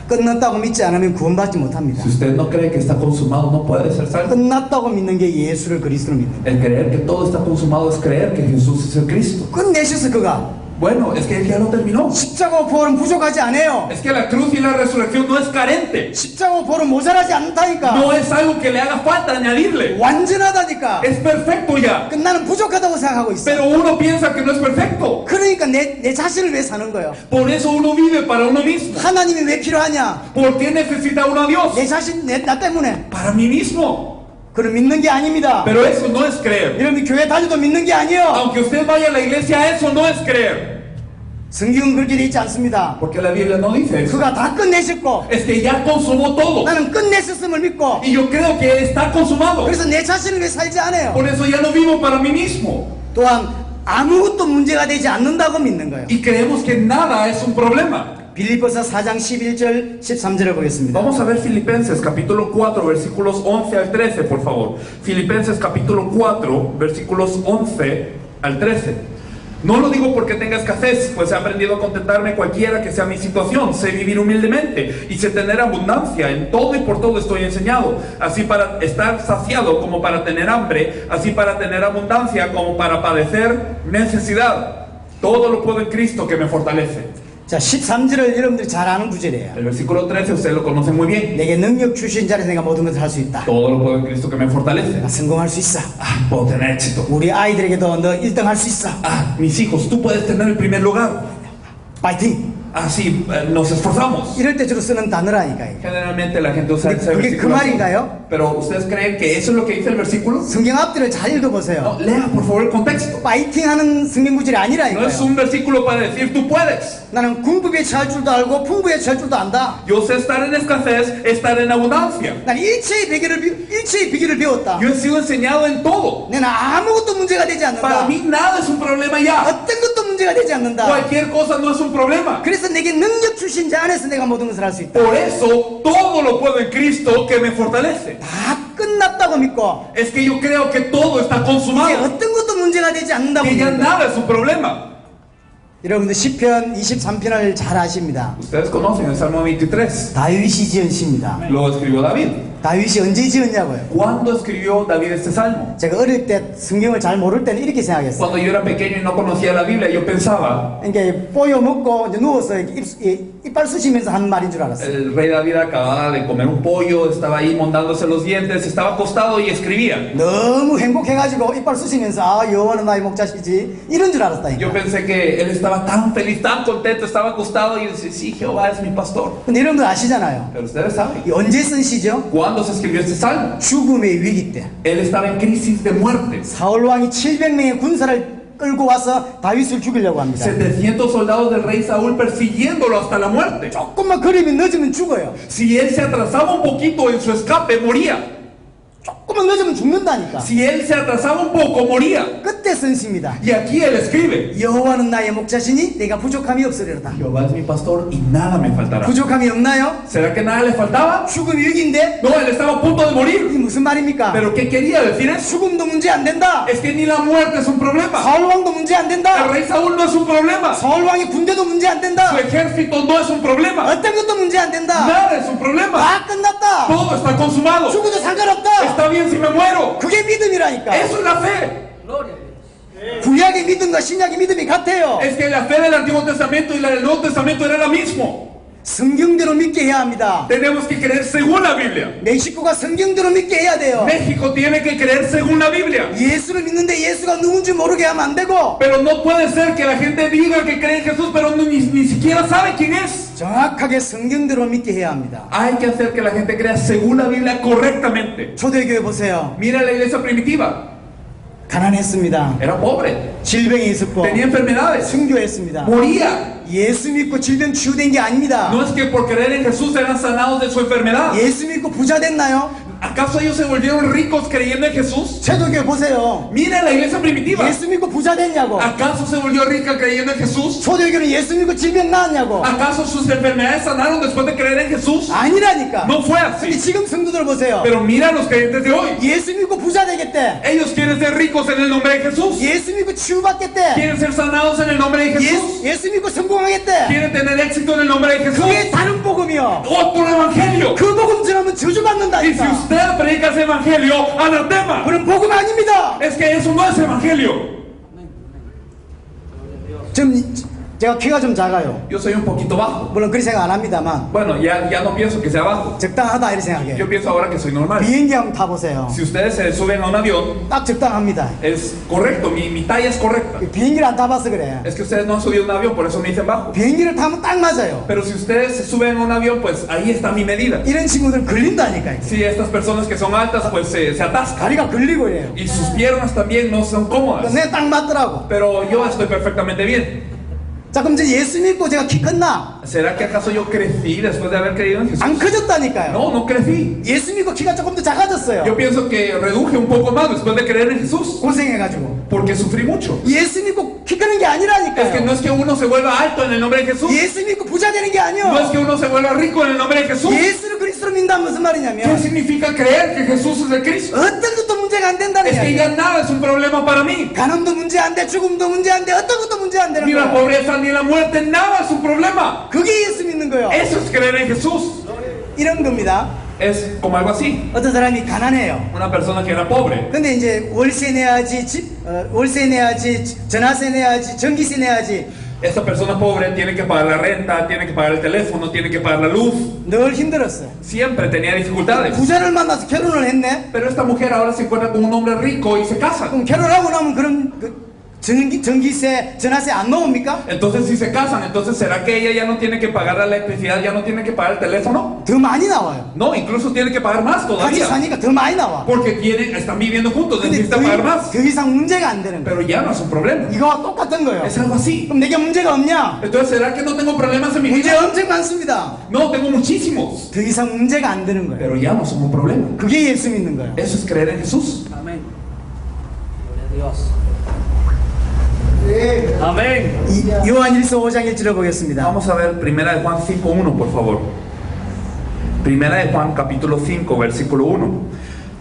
끝났다고 믿지 않으면 구원받지 못합니다. Si usted no cree que está consumado, no puede ser salvo. 끝났다고 믿는 게 예수를 그리스도로 믿는 거예요. El creer que todo está consumado es creer que Jesús es el Cristo. 끝내셔서 그가 Bueno, es que Él ya lo terminó. 십자가 보혈은 부족하지 않아요. Es que la cruz y la resurrección no es carente. 십자가 보혈은 모자라지 않다니까. No es algo que le haga falta añadirle. 완전하다니까. Es perfecto ya. 나는 부족하다고 생각하고 있어. Pero uno piensa que no es perfecto. 그러니까 내 자신을 위해 사는 거예요. Por eso uno vive para uno mismo. 하나님이 왜 필요하냐? ¿Por qué necesita uno a Dios? 내 자신, 나 때문에. Para mí mismo. 그럼 믿는 게 아닙니다. Pero eso no es creer. 여러분 교회 다녀도 믿는 게 아니에요. Aunque usted vaya a la iglesia, eso no es creer. 성경은 그렇게 돼 있지 않습니다. Porque la Biblia no dice eso. 그가 다 끝내셨고, Es que ya consumó todo. 나는 끝내셨음을 믿고, Y yo creo que está consumado. 그래서 내 자신을 위해 살지 않아요. Por eso ya no vivo para mí mismo. 또한 아무것도 문제가 되지 않는다고 믿는 거예요. Y creemos que nada es un problema. 빌립보서 4장 11절 13절을 보겠습니다. Vamos a ver Filipenses capítulo 4 versículos 11 al 13, por favor. Filipenses capítulo 4 versículos 11 al 13. No lo digo porque tenga escasez, pues he aprendido a contentarme cualquiera que sea mi situación. Sé vivir humildemente y sé tener abundancia. En todo y por todo estoy enseñado. Así para estar saciado como para tener hambre. Así para tener abundancia como para padecer necesidad. Todo lo puedo en Cristo que me fortalece. 자, 13절을 여러분들이 잘 아는 구절이에요. El versículo 13 ustedes lo conocen muy bien. 내게 능력 주신 자를 내가 모든 것을 할 수 있다. Todo lo puedo en Cristo que me fortalece. 내가 성공할 수 있어. Ah, puedo tener éxito. 우리 아이들에게도 너 1등 할 수 있어. Ah, mis hijos, tú puedes tener el primer lugar. 파이팅! Ah, sí, nos esforzamos. 이럴 때 주로 쓰는 단어라니까요. Generalmente la gente usa ese 그게 그 versículo. 말인가요? Pero ¿ustedes creen que eso es lo que dice el versículo? 성경 앞뒤를 잘 읽어보세요. No, lea por favor el contexto. 파이팅 하는 성경 구절이 No es 아니라니까요. un versículo para decir tú puedes. 나는 궁극에 처할 줄도 알고 풍부에 처할 줄도 안다. Yo sé estar en escasez, estar en abundancia. 난 일체의 비결을 배웠다. Yo he sido enseñado en todo. 내는 아무것도 문제가 되지 Para 않는다. mí nada es un problema ya. 어떤 것도 문제가 되지 않는다. Cualquier cosa no es un problema. 그래서 내게 능력 주신 자 안에서 내가 모든 것을 할 수 있다. Por eso todo lo puedo en Cristo que me fortalece. 다 끝났다고 믿고 Es que yo creo que todo está 이제 consumado. 어떤 것도 문제가 되지 않는다고 Que ya 믿는다. nada es un problema. 여러분들 시편 23편을 잘 아십니다. Ustedes conocen el Salmo 23. 다윗이 지은 시입니다. Lo escribió David. 다윗이 언제 지었냐고요. ¿Cuándo escribió David este salmo? 제가 어릴 때 성경을 잘 모를 때는 이렇게 생각했어요. Cuando yo era pequeño y no conocía la Biblia, yo pensaba, 이게 뽀여 먹고 이제 누워서 이렇게 이빨 쑤시면서 하는 말인 줄 알았어요. el rey David acababa de comer un pollo, estaba ahí mondándose los dientes, estaba acostado y escribía. 너무 행복해가지고 이빨 쑤시면서 아 여호와는 나의 목자시지 이런 줄 알았다니까. Yo pensé que él estaba tan feliz, tan contento, estaba acostado y decía, sí, Jehová es mi pastor. 근데 여러분들 아시잖아요. Pero ustedes saben, 이 언제 쓴 시죠? ¿cuándo se escribió este salmo? 죽음의 위기 때. Él estaba en crisis de muerte. 사울 왕이 700명의 군사를 끌고 와서 다윗을 죽이려고 합니다. 700 soldados del rey Saúl persiguiéndolo hasta la muerte. 조금만 걸으면 늦으면 죽어요. Si él se atrasaba un poquito en su escape, moría. 조금만 늦으면 죽는다니까. Si él se atrasaba un poco, moría. 그때 쓴 시입니다. Y aquí él escribe, 여호와는 나의 목자시니 내가 부족함이 없으리로다. Jehová es mi pastor y nada me faltará. 부족함이 없나요? ¿Será que nada le faltaba? 죽음 위기인데 No, él estaba a punto de morir. 이게 무슨 말입니까? ¿Pero qué quería decir eso? 죽음도 문제 안 된다. Es que ni la muerte es un problema. 사울 왕도 문제 안 El 된다. rey Saúl no es un problema. 사울 왕의 군대도 문제 안 된다. Su ejército no es un problema. 어떤 것도 문제 안 된다. Nada es un problema. 다 끝났다. Todo está consumado. 죽어도 상관없다. Está bien si me muero. 그게 믿음이라니까. Eso es la fe. 구약의 믿음과 신약의 믿음이 같아요. Es que la fe del Antiguo Testamento y la del Nuevo Testamento era la mismo. 성경대로 믿게 해야 합니다. Tenemos que creer según la Biblia. 멕시코가 성경대로 믿게 해야 돼요. México tiene que creer según la Biblia. 예수를 믿는데 예수가 누군지 모르게 하면 안 되고 Pero no puede ser que la gente diga que cree en Jesús, pero ni siquiera sabe quién es. 정확하게 성경대로 믿게 해야 합니다. Hay que hacer que la gente crea según la Biblia correctamente. 초대교회 보세요. Mira la iglesia primitiva. 가난했습니다. Era pobre. 질병이 있었고 Tenía enfermedades. 순교했습니다. Moría. 예수 믿고 질병 치유된 게 아닙니다. No es que por creer en Jesús eran sanados de su enfermedad. 예수 믿고 부자 됐나요? ¿Acaso ellos se volvieron ricos creyendo en Jesús? 초대교회 보세요. Mira la iglesia primitiva. 예수 믿고 부자 됐냐고. ¿Acaso se volvió rica creyendo en Jesús? 초대교회는 예수 믿고 질병 나았냐고. ¿Acaso sus enfermedades sanaron después de creer en Jesús? 아니라니까. No fue 근데 así. 지금 성도들 보세요. Pero mira a los creyentes de hoy. 예수 믿고 부자 되겠대. Ellos quieren ser ricos en el nombre de Jesús. 예수 믿고 치유받겠대. Quieren ser sanados en el nombre de Jesús. 예수 믿고 성공하겠대. Quieren tener éxito en el nombre de Jesús. 그게 다른 복음이요. Otro evangelio. 그 복음 전하면 Y si 저주받는다니까. usted predica ese evangelio, anatema. 그런 복음 아닙니다. Es que eso no es evangelio. 제가 키가 좀 작아요. Yo soy un poquito bajo. 물론 그렇게 생각 안 합니다만 Bueno, ya no pienso que sea bajo. 적당하다 이렇게 생각해요. Yo pienso ahora que soy normal. 비행기 한번 타보세요. Si ustedes se suben a un avión, 딱 적당합니다. es correcto, mi talla es correcta. 비행기를 안 타봐서 그래. Es que ustedes no han subido a un avión, por eso me dicen bajo. 비행기를 타면 딱 맞아요. Pero si ustedes se suben a un avión, pues ahí está mi medida. 이런 친구들 걸린다니까. 이게. Si estas personas que son altas, pues se atascan. 다리가 걸리고 이래요. Y sus piernas también no son cómodas. 내가 딱 맞더라고. Pero yo estoy perfectamente bien. 자 그럼 이제 예수 믿고 제가 키 컸나? ¿Será que acaso yo crecí después de haber creído en Jesús? 안 커졌다니까요. No crecí. 예수 믿고 키가 조금 더 작아졌어요. Yo pienso que reduje un poco más después de creer en Jesús. 고생해가지고. Porque sufrí mucho. 예수 믿고 키 크는 게 Es que 아니라니까요. no es que uno se vuelva alto en el nombre de Jesús. 예수 믿고 부자 되는 게 아니요. No es que uno se vuelva rico en el nombre de Jesús. 예수를 그리스도로 믿는다는 무슨 ¿Qué 말이냐면 significa creer que Jesús es el Cristo? 어떤 것도 문제가 안 된다는 Es que 이야기예요. ya nada es un problema para mí. 가난도 문제 안 돼, 죽음도 문제 안 돼, 어떤 것도 문제 안 되는 Ni la 거야. pobreza ni la muerte, nada es un problema. 그게 예수 믿는 거예요. Eso es creer en Jesús. 이런 겁니다. Es como algo así. 어떤 사람이 가난해요. Una persona que era pobre. 근데 이제 월세 내야지, 월세 내야지, 전화세 내야지, 전기세 내야지. Esta persona pobre tiene que pagar la renta, tiene que pagar el teléfono, tiene que pagar la luz. 늘 힘들었어요. Siempre tenía dificultades. 부자를 만나서 결혼을 했네. Pero esta mujer ahora se encuentra con un hombre rico y se casa. 그럼 결혼하고 나면 그런 전기세, 전화세 안 나옵니까? Entonces si se casan, entonces ¿será que ella ya no tiene que pagar la electricidad, ya no tiene que pagar el teléfono? 더 많이 나와요. No, incluso tiene que pagar más 같이 todavía. 사니까 더 많이 나와. Porque están viviendo juntos, 근데 necesitan pagar más. 더 이상 문제가 안 되는 거예요. Pero ya no es un problema. 이거와 똑같은 거예요. Es algo así. 그럼 내게 문제가 없냐? Entonces ¿será que no tengo problemas en mi 문제 vida? 엄청 많습니다. No, tengo muchísimos. 더 이상 문제가 안 되는 거예요. Pero ya no son un problema. 그게 예수 믿는 거예요. Eso es creer en Jesús. Amén. Gloria a Dios. Amén. 요한일서 5장 1절을 보겠습니다. Vamos a ver Primera de Juan 5:1, por favor. Primera de Juan capítulo 5, versículo 1.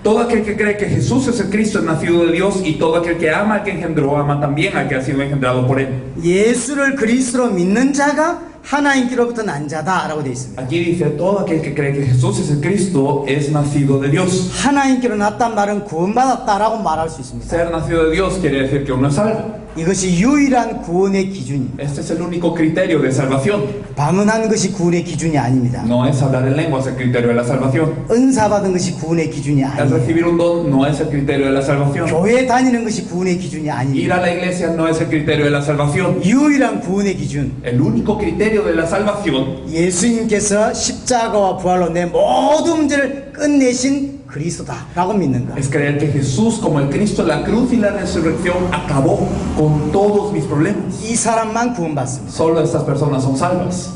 Todo aquel que cree que Jesús es el Cristo es nacido de Dios, y todo aquel que ama al que engendró ama también al que ha sido engendrado por él. 예수를 그리스도로 믿는 자가 하나님께로부터 난 자다라고 되어 있습니다. Aquí dice, todo aquel que cree que Jesús es el Cristo es nacido de Dios. 하나님께로 났단 말은 구원받았다라고 말할 수 있습니다. Ser nacido de Dios quiere decir que uno es salvo. 이것이 유일한 구원의 기준입니다. Este es el único criterio de salvación. 방언한 것이 구원의 기준이 아닙니다. No es hablar en lenguas el criterio de la salvación. 은사 받은 것이 구원의 기준이 El 아닙니다. recibir un don no es el criterio de la salvación. 교회 다니는 것이 구원의 기준이 Ir 아닙니다. a la iglesia no es el criterio de la salvación. 유일한 구원의 기준, El único criterio de la salvación 예수님께서 십자가와 부활로 내 모든 문제를 끝내신 그리스도다라고 믿는 것. es creer que Jesús, como el Cristo, la cruz y la resurrección, acabó con todos mis problemas. 이 사람만 구원받습니다. Solo estas personas son salvas.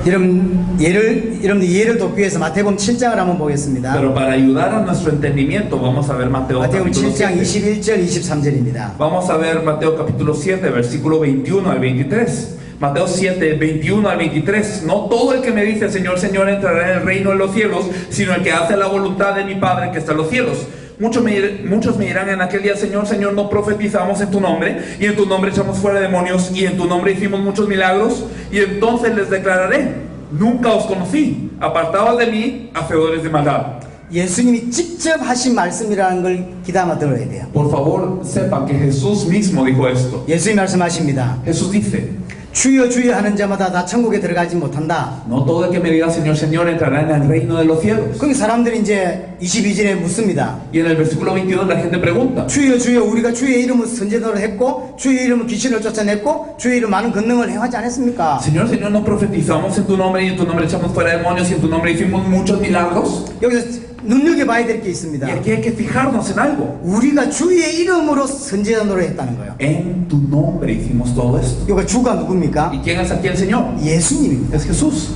여러분들 예를 돕기 위해서 마태복음 7장을 한번 보겠습니다. Pero para ayudar a nuestro entendimiento, vamos a ver Mateo 마태복음 capítulo 7장 7. 21절 23절입니다. Vamos a ver Mateo capítulo 7, versículo 21 al 23. Mateo 7, 21 al 23. No todo el que me dice Señor, Señor entrará en el reino de los cielos, sino el que hace la voluntad de mi Padre que está en los cielos. Muchos me dirán en aquel día, Señor, Señor, no profetizamos en tu nombre, y en tu nombre echamos fuera demonios, y en tu nombre hicimos muchos milagros, y entonces les declararé, nunca os conocí, apartados de mí, hacedores de maldad. 예수님이 직접 하신 말씀이라는 걸 귀담아 들어야 돼요. Por favor, sepan que Jesús mismo dijo esto. 예수님 말씀하십니다. Jesús dice, 주여 주여 하는 자마다 다 천국에 들어가지 못한다. no todo el que me diga Señor, Señor entrará en el reino de los cielos. 그럼 사람들이 이제 22절에 묻습니다. Y en el versículo 22 la gente pregunta, 주여 주여 우리가 주의 이름으로 선제도를 했고 주의 이름으로 귀신을 쫓아냈고 주의 이름 많은 권능을 행하지 않았습니까? Señor, Señor, no profetizamos en tu nombre, y en tu nombre echamos fuera demonios, y en tu nombre hicimos muchos milagros. 여기서 눈여겨봐야 될 게 Y 있습니다. aquí hay que fijarnos en algo. 우리가 주의 이름으로 선제도를 했다는 거예요. En tu nombre hicimos todo esto. 여기 주가 누굽니까? ¿Y quién es aquí el Señor? 예수님입니다. Es Jesús.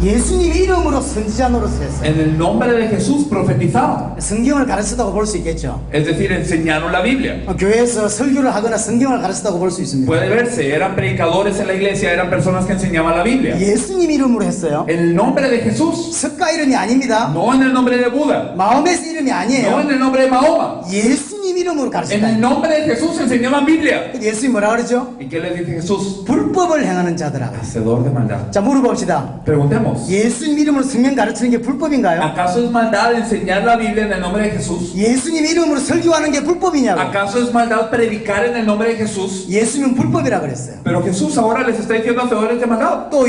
예수님 이름으로 선지자 노릇을 했어요. En el nombre de Jesús profetizaron. 성경을 가르쳤다고 볼 수 있겠죠. Es decir, enseñaron la Biblia. 교회에서 설교를 하거나 성경을 가르쳤다고 볼 수 있습니다. Puede verse, eran predicadores en la iglesia, eran personas que enseñaban la Biblia. 예수님 이름으로 했어요. En el nombre de Jesús, 석가 이름이 아닙니다. no en el nombre de Buda, 마호메스 이름이 no en 아니에요. el nombre de Mahoma. 예수님 이름으로 En 가르쳤다. el nombre de Jesús enseñaban Biblia. 예수님 뭐라 그러죠? ¿Y qué les dice Jesús? 불법을 행하는 자들아. Hacedor de maldad. 자 물어봅시다. Preguntemos, 예수님 이름으로 성경 가르치는 게 불법인가요? ¿acaso es maldad enseñar la Biblia en el nombre de Jesús? 예수님 이름으로 설교하는 게 불법이냐고. ¿Acaso es maldad predicar en el nombre de Jesús? 예수님은 불법이라 그랬어요. Pero Jesús ahora les está diciendo hacedores de maldad. 또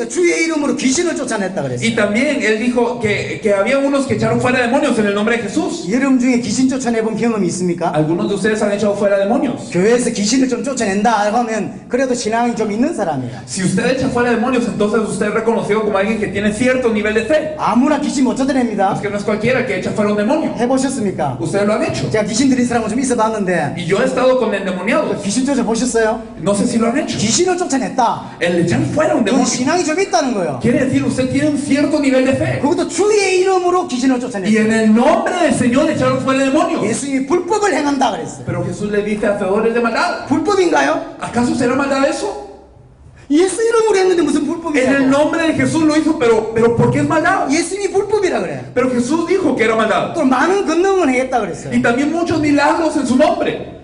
주의 이름으로 귀신을 쫓아냈다 그랬어요. Y también él dijo que había unos que echaron fuera demonios en el nombre de Jesús. 여러분 중에 귀신 쫓아내본 경험이 있습니까? Algunos de ustedes han echado fuera demonios. 교회에서 귀신을 좀 쫓아낸다 하면 그래도 신앙이 좀 있는 사람이에요. Si usted echa fuera demonios, entonces usted es reconocido como alguien que tiene cierto nivel de fe. 아무나 귀신 못 쫓아냅니다. Es que no es cualquiera que echa fuera un demonio. 해보셨습니까? Ustedes lo han hecho. 제가 귀신 들린 사람은 좀 있어봤는데 Y yo he estado con endemoniados. 귀신 쫓아보셨어요? No sé si lo han hecho. 귀신을 쫓아냈다. El echar fuera un 그건 demonio 신앙이 좀 있다는 거예요. quiere decir usted tiene un cierto nivel de fe. 그것도 주의 이름으로 귀신을 Y 쫓아냈어요. en el nombre del Señor echaron fuera demonios. 예수님이 불법을 행한다 그랬어요. Pero Jesús le dice hacedores de maldad. 불법인가요? ¿Acaso será maldad eso? 예수 이름으로 했는데 무슨 En el 불법이냐고. nombre de Jesús lo hizo, pero ¿por qué es maldad? 예수님이 불법이라 그래. Pero Jesús dijo que era maldad. 또 많은 권능을 행했다 그랬어요. Y también muchos milagros en su nombre.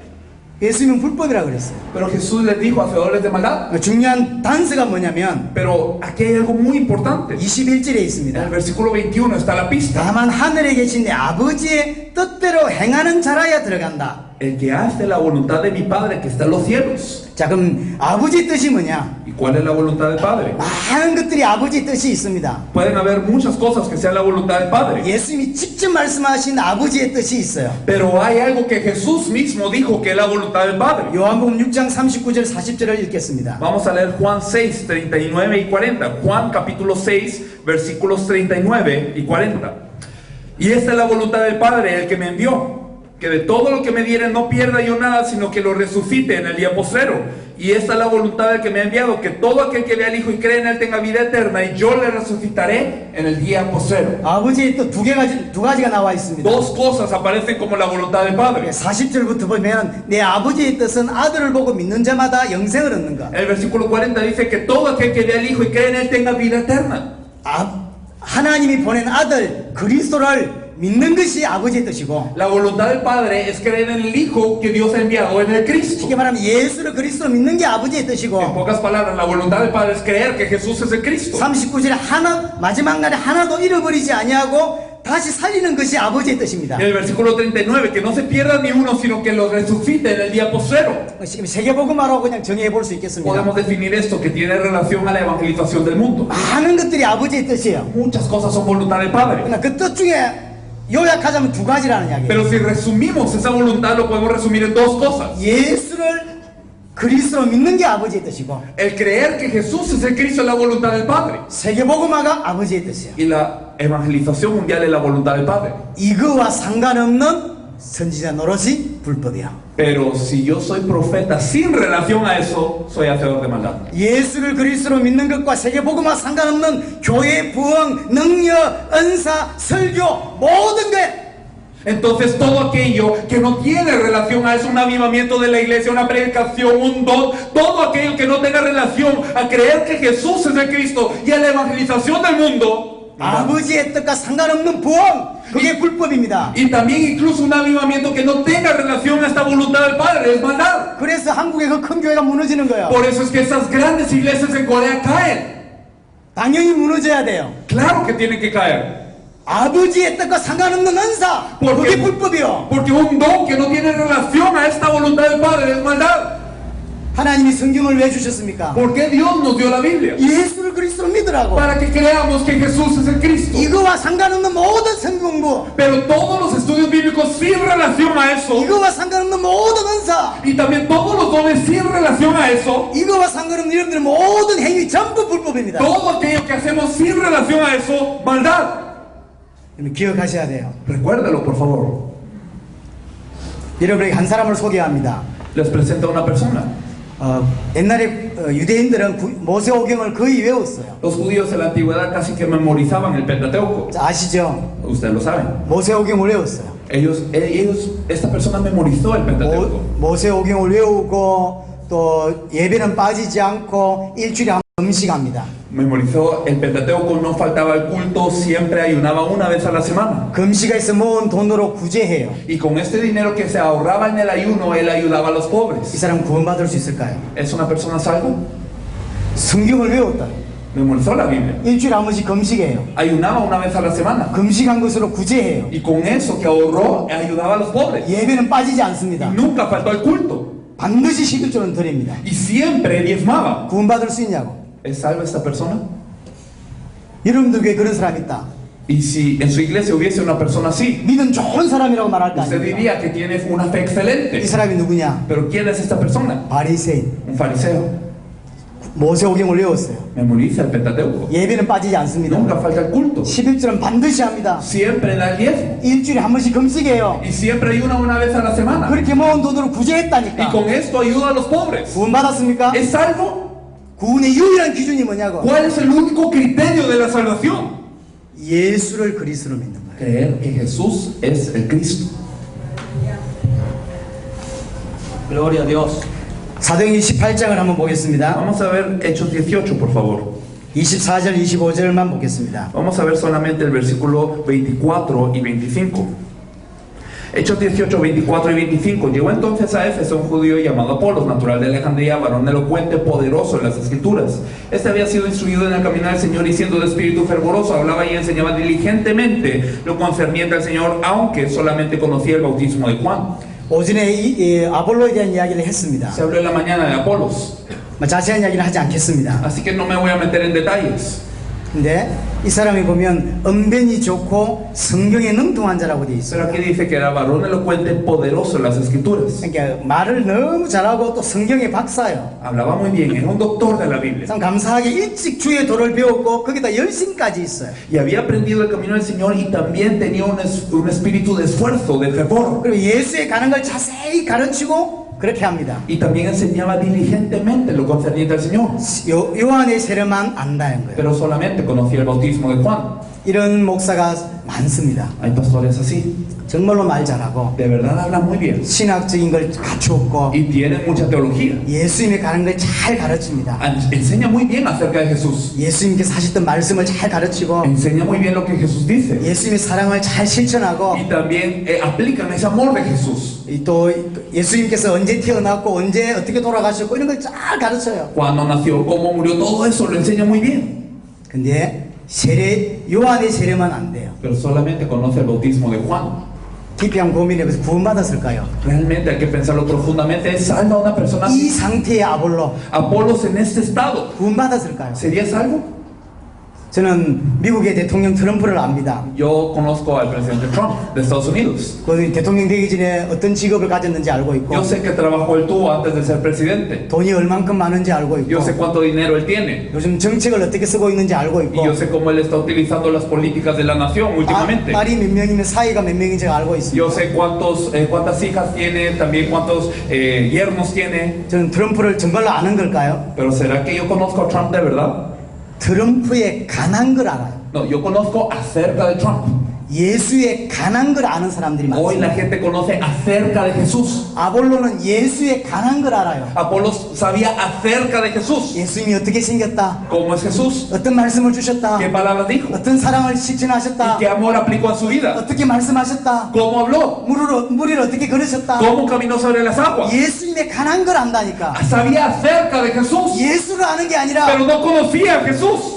예수님은 불법이라 그랬어요. Pero Jesús les dijo hacedores de maldad. 중요한 단서가 뭐냐면 Pero aquí hay algo muy importante. 21절에 En el 있습니다. versículo 21 está la pista. 다만 하늘에 계신 내 아버지의 뜻대로 행하는 자라야 들어간다. El que hace la voluntad de mi Padre que está en los cielos. 자 그럼 아버지 뜻이 뭐냐? ¿Y cuál es la voluntad del Padre? 많은 것들이 아버지 뜻이 있습니다. Pueden haber muchas cosas que sean la voluntad del Padre. 예수님이 직접 말씀하신 아버지의 뜻이 있어요. Pero hay algo que Jesús mismo dijo que es la voluntad del Padre. 요한복음 6장 39절 40절을 읽겠습니다. Vamos a leer Juan 6, 39 y 40. Juan capítulo 6, versículos 39 y 40. Y esta es la voluntad del Padre, el que me envió, que de todo lo que me diere no pierda yo nada, sino que lo resucite en el día postrero. Y esta es la voluntad del que me ha enviado, que todo aquel que vea al Hijo y cree en Él tenga vida eterna, y yo le resucitaré en el día postrero. 아버지의 뜻 두 가지가 나와 있습니다. Dos cosas aparecen como la voluntad del Padre. 40절부터 보면 내 아버지의 뜻은 아들을 보고 믿는 자마다 영생을 얻는가. El versículo 40 dice que todo aquel que vea al Hijo y cree en Él tenga vida eterna. 하나님이 보낸 아들 그리스도를 믿는 것이 아버지의 뜻이고, La voluntad del Padre es creer en el Hijo que Dios ha enviado en el Cristo. 쉽게 말하면 예수를 그리스도로 믿는 게 아버지의 En 뜻이고, pocas palabras, la voluntad del Padre es creer que Jesús es el Cristo. 39절에 마지막 날에 하나도 잃어버리지 아니하고 다시 살리는 것이 아버지의 뜻입니다. En el versículo 39, que no se pierda ni uno, sino que lo resucite en el día postrero. 지금 세계복음화로 그냥 정의해 볼 수 있겠습니다. Podemos definir esto que tiene relación a la evangelización del mundo. 많은 것들이 아버지의 뜻이에요. Muchas cosas son voluntad del Padre. 그러나 그 뜻 중에 요약하자면 두 가지라는 이야기예요. Pero si resumimos esa voluntad, lo podemos resumir en dos cosas. 예수를 그리스도로 믿는 게 아버지의 뜻이고, El creer que Jesús es el Cristo es la voluntad del Padre. 세계복음화가 아버지의 뜻이에요. Y la evangelización mundial es la voluntad del Padre. 이거와 상관없는 선지자 노릇이 불법이야. Pero si yo soy profeta sin relación a eso, soy hacedor de maldad. 예수를 그리스도로 믿는 것과 세계복음화 상관없는 교회 부흥, 능력, 은사, 설교 모든 것, Entonces todo aquello que no tiene relación a eso, un avivamiento de la iglesia, una predicación, un don, todo aquello que no tenga relación a creer que Jesús es el Cristo y a la evangelización del mundo, 아버지의 뜻과 상관없는 부흥, 그게 불법입니다. y también incluso un avivamiento que no tenga relación a esta voluntad del Padre, es maldad. 그래서 한국의 그 큰 교회가 무너지는 거예요. Por eso es que esas grandes iglesias en Corea caen. 당연히 무너져야 돼요. Claro que tienen que caer. 아버지의 뜻과 상관없는 은사, 그게 불법이요. Porque un don que no tiene relación a esta voluntad del Padre es maldad. 하나님이 성경을 왜 주셨습니까? ¿Por qué Dios nos dio la Biblia? 예수를 그리스도로 믿으라고. Para que creamos que Jesús es el Cristo. 이거와 상관없는 모든 성경 공부, Pero todos los estudios bíblicos sin relación a eso, 이거와 상관없는 모든 은사, y también todos los dones sin relación a eso, 이거와 상관없는 여러분들의 모든 행위 전부 불법입니다. todo aquello que hacemos sin relación a eso, maldad. 여러분 기억하셔야 돼요. Recuérdalo, por favor. 여러분에게 한 사람을 소개합니다. Les presento a una persona. 옛날에 유대인들은 모세오경을 거의 외웠어요. Los judíos en la antigüedad casi que memorizaban el Pentateuco. 자, 아시죠? Ustedes lo saben. 모세오경을 외웠어요. Esta persona memorizó el Pentateuco. 모세오경을 외우고 또 예배는 빠지지 않고 일주일에 한 번 금식합니다. Memorizó el Pentateuco, no faltaba el culto, siempre ayunaba una vez a la semana. 금식에서 모은 돈으로 구제해요. Y con este dinero que se ahorraba en el ayuno, él ayudaba a los 이 pobres. 사람 구원받을 수 있을까요? ¿Es una persona salva? 성경을 외웠다. Memorizó la Biblia. 일주일에 한 번씩 금식해요. Ayunaba una vez a la semana. 금식한 것으로 구제해요. Y con eso que ahorró, ayudaba a los pobres. 예배는 빠지지 Y 않습니다. nunca faltó al culto. 반드시 11조는 드립니다. Y siempre diezmaba. 구원받을 수 있냐고. ¿Es salva esta persona? 여러분들 교회에 그런 사람 있다. Y si en su iglesia hubiese una persona así, 믿음 좋은 사람이라고 말할 거 usted 아닙니까? diría que tiene una fe 이 excelente. 사람이 누구냐? Pero ¿quién es esta persona? 바리새인. Un fariseo. 모세오경을 외웠어요. Memoriza el Pentateuco. 예배는 빠지지 않습니다. Nunca falta el culto. 11조는 반드시 합니다. Siempre da el diezmo. 일주일에 한 번씩 금식해요. Y siempre ayuna una vez a la semana. 그렇게 모은 돈으로 Y 구제했다니까. con esto ayuda a los pobres. 구원받았습니까? ¿Es salvo? 구원의 유일한 기준이 뭐냐고. ¿Cuál es el único criterio de la salvación? 예수를 그리스도로 믿는 거예요. Creer que Jesús es el Cristo. Gloria a Dios. 사도행전 18장을 한번 보겠습니다. Vamos a ver Hechos 18, por favor. 24절, 25절만 보겠습니다. Vamos a ver solamente el versículo 24 y 25. Hechos 18, 24 y 25. Llegó entonces a Éfeso un judío llamado Apolos, natural de Alejandría, varón elocuente, poderoso en las escrituras. Este había sido instruido en el camino del Señor y siendo de espíritu fervoroso, hablaba y enseñaba diligentemente lo concerniente al Señor, aunque solamente conocía el bautismo de Juan. 오전에 아볼로에 대한 이야기를 했습니다. Se habló en la mañana de Apolos, 자세한 이야기는 하지 않겠습니다. así que no me voy a meter en detalles. 근데 이 사람이 보면 언변이 좋고 성경에 능통한 자라고 되어 Pero 있어요. aquí dice que era varón elocuente, poderoso en las escrituras. 그러니까 말을 너무 잘하고 또 성경의 박사예요. Hablaba muy bien, era un doctor de la Biblia. 참 감사하게 일찍 주의 도를 배웠고 거기다 열심까지 있어요. Y había aprendido el camino del Señor y también tenía un espíritu de esfuerzo, de fervor. 그리고 예수에 가는 걸 자세히 가르치고 그렇게 합니다. Y también enseñaba diligentemente lo concerniente al Señor. 요한의 세례만 안다는 거예요. Pero solamente conocía el bautismo de Juan. 이런 목사가 많습니다. Hay pastores así. 정말로 말 잘하고 De verdad hablan muy bien. 신학적인 걸 갖추었고 Y tienen mucha teología. 예수님의 가는 걸 잘 가르칩니다. Enseña muy bien acerca de Jesús. 예수님께서 하셨던 말씀을 잘 가르치고 Enseña muy bien lo que Jesús dice. 예수님의 사랑을 잘 실천하고 Y también aplican ese amor de Jesús. 또 예수님께서 언제 태어났고 언제 어떻게 돌아가셨고 이런 걸 잘 가르쳐요. Cuando nació, cómo murió, todo eso lo enseña muy bien. 근데 세례 요한의 세례만 안 돼요. Pero solamente conoce el bautismo de Juan. 깊이 한번 고민해보세요. 구원받았을까요? Realmente hay que pensarlo profundamente. ¿Es salva una persona 이 así? 상태의 아볼로 Apolos en este estado, 구원받았을까요? ¿sería salvo? 저는 미국의 대통령 트럼프를 압니다. Yo conozco al presidente Trump de Estados Unidos. 그 대통령 되기 전에 어떤 직업을 가졌는지 알고 있고 Yo sé qué trabajo él tuvo antes de ser presidente. 돈이 얼만큼 많은지 알고 Yo 있고 sé cuánto dinero él tiene. 요즘 정책을 어떻게 쓰고 있는지 알고 Y 있고 yo sé cómo él está utilizando las políticas de la nación últimamente. 딸이 몇 명이면 사이가 몇 명인지 알고 있습니다. Yo sé cuántas hijas tiene, también cuántos yernos tiene. 저는 트럼프를 정말로 아는 걸까요? Pero ¿será que yo conozco a Trump de verdad? 트럼프의 가난 걸 알아요. No, yo conozco acerca de Trump. 예수의 가난 걸 아는 사람들이 Hoy la 많습니다. gente conoce acerca de Jesús. 아볼로는 예수의 가난 걸 알아요. Apolos sabía acerca de Jesús. 예수님이 어떻게 생겼다, ¿Cómo es Jesús? 어떤 말씀을 주셨다, ¿Qué palabras dijo? 어떤 사랑을 ¿Y 실천하셨다, qué amor aplicó a su vida? 어떻게 말씀하셨다, ¿Cómo habló? 물을 어떻게 걸으셨다. ¿Cómo caminó sobre las aguas? 예수님의 가난 걸 안다니까. Sabía acerca de Jesús, 예수를 아는 게 아니라 pero no conocía a Jesús.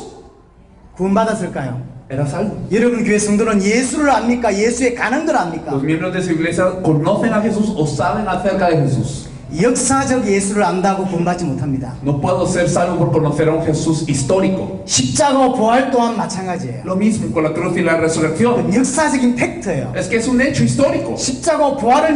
구원받았을까요? Era salvo. 여러분 교회 성도는 예수를 압니까? 예수의 가난 걸 압니까? Los miembros de su iglesia conocen a Jesús o saben acerca de Jesús. 역사적 예수를 안다고 구원받지 못합니다. No puedo ser salvo por conocer a un Jesús histórico. 십자가와 부활 또한 마찬가지예요. Lo mismo con la cruz y la resurrección. 역사적인 팩트예요. Es que es un hecho histórico. 십자가와 부활을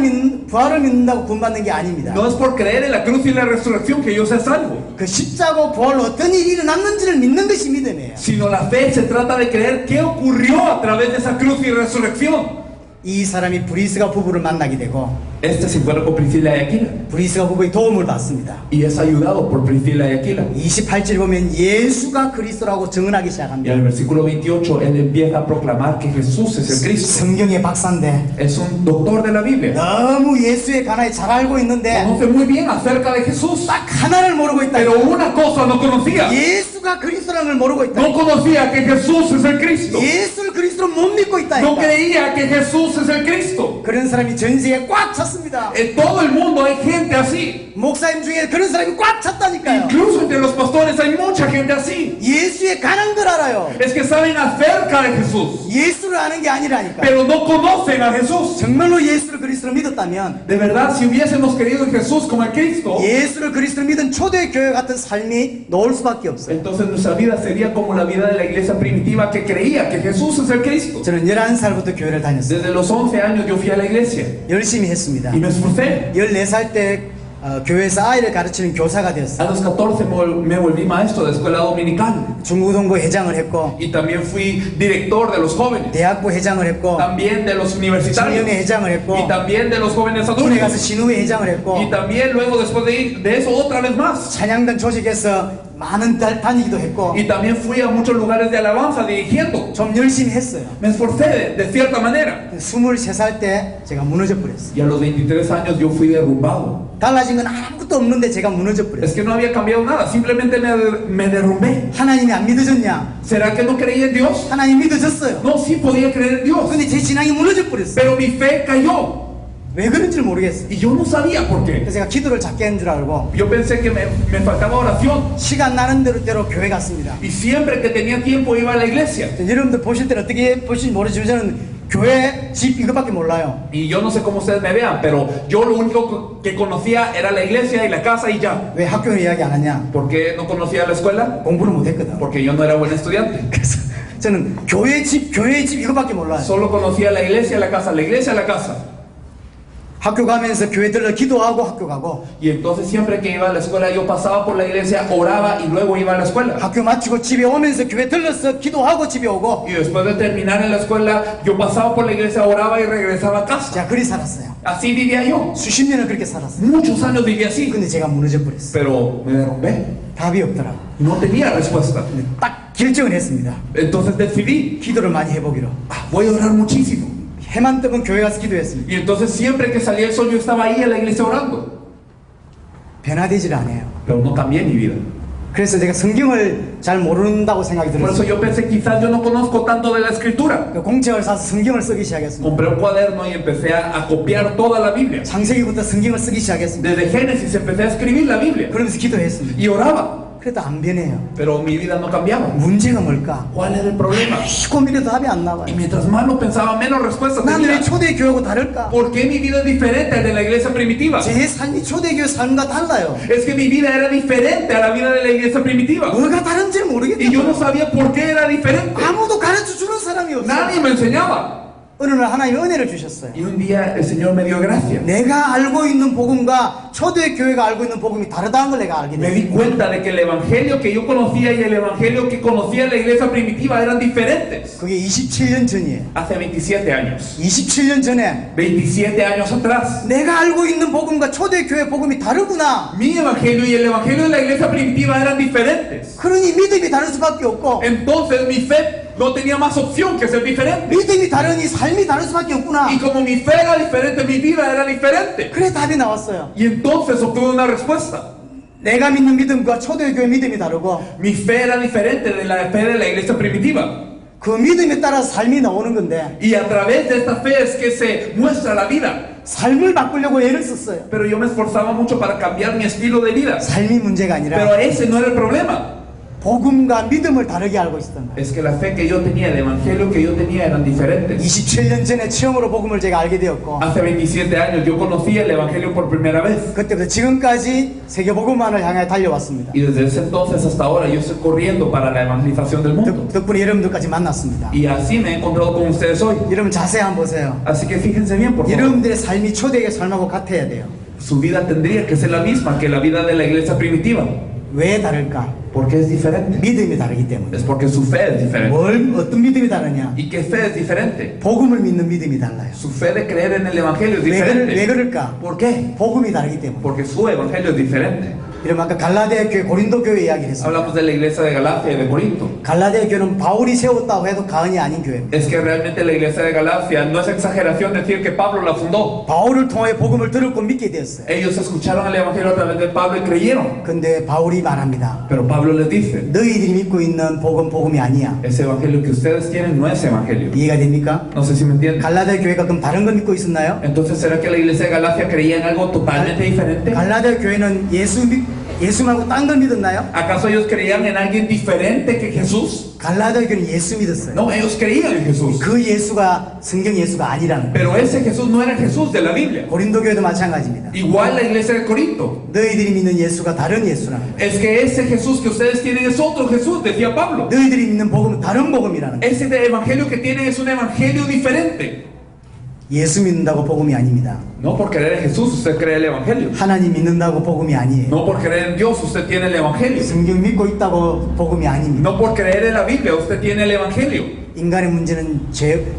믿는다고 구원받는 게 아닙니다. No es por creer en la cruz y la resurrección que yo sea salvo, 그 십자가와 부활로 어떤 일이 일어났는지를 믿는 것이 믿음이에요. sino la fe se trata de creer qué ocurrió a través de esa cruz y resurrección. 이 사람이 브리스가 부부를 만나게 되고 Este se encuentra con Priscila y Aquila 브리스가 부부의 도움을 받습니다. y es ayudado por Priscila y Aquila. 28절 보면 예수가 그리스도라고 증언하기 Y 시작합니다. al versículo 28 él empieza a proclamar que Jesús es el Cristo. 성경의 박사인데 Es un doctor de la Biblia. 너무 예수의 가나에 잘 알고 있는데 Conoce muy bien acerca de Jesús, 딱 하나를 모르고 있다. pero una cosa no conocía. 예수가 그리스도라는 걸 모르고 있다. No conocía que Jesús es el Cristo. 예수를 그리스도로 못 믿고 있다. No creía que Jesús es el Cristo. 그런 사람이 전 세계에 꽉 찼습니다. En todo el mundo hay gente así. 목사님 중에 그런 사람이 꽉 찼다니까요. Incluso entre los pastores hay mucha gente así. 예수의 가난 걸 알아요. Es que saben acerca de Jesús, 예수를 아는 게 아니라니까. pero no conocen a Jesús. 정말로 예수를 그리스도로 믿었다면 De verdad, si hubiésemos creído en Jesús como el Cristo, 예수를 그리스도로 믿은 초대교회 같은 삶이 나올 수밖에 없어요. entonces nuestra vida sería como la vida de la iglesia primitiva que creía que Jesús es el Cristo. 저는 11살부터 교회를 다녔어요. Desde los 11 años yo fui a la iglesia 열심히 했습니다. y me esforcé. 14살 때 교회에서 아이를 가르치는 교사가 되었어요. A los 14 me volví maestro de escuela dominical 중고등부 회장을 했고 y también fui director de los jóvenes, 대학부 회장을 했고 también de los universitarios 청년회 회장을 했고 y también de los jóvenes 군에 가서 adultos 신우회 회장을 했고 y también luego después de eso otra vez más. 찬양단 조직에서 많은 다니기도 했고 Y también fui a muchos lugares de alabanza dirigiendo. 좀 열심히 했어요. Me esforcé de cierta manera. 23살 때 제가 무너져 버렸어요. Y a los 23 años yo fui derrumbado. 달라진 건 아무것도 없는데 제가 무너져 Es 버렸어요. que no había cambiado nada, simplemente me derrumbé. 하나님이 안 믿어졌냐? ¿Será que no creía en Dios? 하나님 믿어졌어요. No, sí podía creer en Dios, 근데 제 신앙이 무너져 버렸어요. pero mi fe cayó. 왜 그런지 모르겠어요. Y yo no sabía por qué. 그래서 제가 기도를 작게 한 줄 알고 Yo pensé que me faltaba oración. 시간 나는 대로 교회 갔습니다. Y siempre que tenía tiempo iba a la iglesia. 여러분들 보실 때는 어떻게 보실지 모르지만 저는 교회 집 이거밖에 몰라요. Y yo no sé cómo ustedes me vean, pero yo lo único que conocía era la iglesia y la casa y ya. 왜 학교는 이야기 안 하냐? ¿Por qué no conocía la escuela? 공부를 못 했거든. Porque yo no era buen estudiante. 그래서 저는 교회 집 이거밖에 몰라요. Solo conocía la iglesia, la casa, la iglesia, la casa. 학교 가면서 교회 들러 기도하고 학교 가고 Y entonces siempre que iba a la escuela yo pasaba por la iglesia, oraba y luego iba a la escuela. 학교 마치고 집에 오면서 교회 들러서 기도하고 집에 오고 Y después de terminar en la escuela, yo pasaba por la iglesia, oraba y regresaba a casa. 제가 그리 살았어요. Así vivía yo. 수십 년을 그렇게 살았어요. Muchos años viví así. 근데 제가 무너져 버렸어요. Pero me derrumbé. 답이 없더라고. No tenía respuesta. 근데 딱 결정을 했습니다. Entonces decidí, 기도를 많이 해보기로. voy a orar muchísimo. 해만 뜨면 교회 가서 기도했습니다. Y entonces siempre que salía el sol yo estaba ahí en la iglesia orando. 변화되질 않아요. Pero no cambié mi vida. 그래서 제가 성경을 잘 모른다고 생각이 Por eso 들었어요. yo pensé, quizás yo no conozco tanto de la escritura. 그 공책을 사서 성경을 쓰기 시작했습니다. Compré un cuaderno y empecé a copiar toda la Biblia. 창세기부터 성경을 쓰기 시작했습니다. Desde Génesis empecé a escribir la Biblia. 그러면서 기도했습니다. Y oraba. 그래도 안 변해요. Pero mi vida no cambiaba. 문제가 뭘까? ¿Cuál era el problema? 고민해도 답이 안 Y 나와요. mientras más lo pensaba, menos respuestas 나는 왜 tenía. 초대교회하고 다를까? ¿Por qué mi vida es diferente a la de la iglesia primitiva? 제 삶이 초대교회 삶과 달라요. Es que mi vida era diferente a la vida de la iglesia primitiva. 뭐가 다른지 Y yo no 모르겠어요. sabía por qué era diferente. 아무도 가르쳐주는 사람이 Nadie 없어요. me enseñaba. 어느 날 하나님이 은혜를 주셨어요. Y un día el Señor me dio gracia. 내가 알고 있는 복음과 초대교회가 알고 있는 복음이 다르다는 걸 내가 알게 Me di 됐어요. cuenta de que el evangelio que yo conocía y el evangelio que conocía la iglesia primitiva eran diferentes. 그게 27년 전이에요. Hace 27 años. 27년 전에 27 años atrás. 내가 알고 있는 복음과 초대교회 복음이 다르구나. Mi evangelio y el evangelio de la iglesia primitiva eran diferentes. 그러니 믿음이 다를 수밖에 없고 Entonces mi fe no tenía más opción que ser diferente. 믿음이 다르니 삶이 다를 수밖에 없구나. Y como mi fe era diferente, mi vida era diferente. 그래 답이 나왔어요. Y entonces obtuve una respuesta. 내가 믿는 믿음과 초대교회 믿음이 다르고 Mi fe era diferente de la fe de la iglesia primitiva. 그 믿음에 따라서 삶이 나오는 건데 Y a través de esta fe es que se muestra la vida. 삶을 바꾸려고 애를 썼어요. Pero yo me esforzaba mucho para cambiar mi estilo de vida. 삶이 문제가 아니라 Pero ese no era el problema. 복음과 믿음을 다르게 알고 있었던 거예요. Es que la fe que yo tenía, el evangelio que yo tenía eran diferentes. 27년 전에 처음으로 복음을 제가 알게 되었고 Hace 27 años yo conocí el evangelio por primera vez. 그때부터 지금까지 세계복음만을 향해 달려왔습니다. Y desde ese entonces hasta ahora yo estoy corriendo para la evangelización del mundo. 덕분에 여러분들까지 만났습니다. Y así me he encontrado con ustedes hoy. 여러분 자세히 한번 보세요. Así que fíjense bien, por favor. 여러분들의 삶이 초대의 삶하고 같아야 돼요. Su vida tendría que ser la misma que la vida de la iglesia primitiva. 왜 다를까? Porque es diferente. 믿음이 다르기 때문에. Es porque su fe es diferente. 어떤 믿음이 다르냐? ¿Y qué fe es diferente? 복음을 믿는 믿음이 달라요. Su fe de creer en el evangelio es 왜 diferente. 그럴까? ¿Por qué? 복음이 다르기 때문에. Porque su evangelio es diferente. 여러분 아까 갈라디아 교회, 고린도 교회 이야기를 했습니다. Hablamos de la iglesia de Galacia y de Corinto. 갈라디아 교회는 바울이 세웠다고 해도 과언이 아닌 교회입니다. Es que realmente la iglesia de Galacia no es exageración decir que Pablo la fundó. 바울을 통해 복음을 들었고 믿게 되었어요. Ellos escucharon el evangelio a través de Pablo y creyeron. 근데 바울이 말합니다. Pero Pablo les dice, 너희들이 믿고 있는 복음이 아니야. ese evangelio que ustedes tienen no es evangelio. 이해가 됩니까? No sé si me entienden. 갈라디아 교회가 그럼 다른 걸 믿고 있었나요? Entonces, ¿será que la iglesia de Galacia creía en algo totalmente diferente? 갈라디아 교회는 예수 말고 딴 걸 믿었나요? ¿Acaso ellos creían en alguien diferente que Jesús? 갈라디아 교회는 예수 믿었어요. No, ellos creían en Jesús. 그 예수가 성경 예수가 아니라는 거예요. Pero ese Jesús no era el Jesús de la Biblia. 고린도 교회도 마찬가지입니다. Igual la iglesia de Corinto. 너희들이 믿는 예수가 다른 예수라는 거예요. Es que ese Jesús que ustedes tienen es otro Jesús, decía Pablo. 너희들이 믿는 복음은 다른 복음이라는 거예요. Ese evangelio que tienen es un evangelio diferente. 예수 믿는다고 복음이 아닙니다. No por creer en Jesús usted cree el evangelio. 하나님 믿는다고 복음이 아니에요. No por creer en Dios usted tiene el evangelio. 성경 믿고 있다고 복음이 아닙니다. No por creer en la Biblia usted tiene el evangelio. 인간의 문제는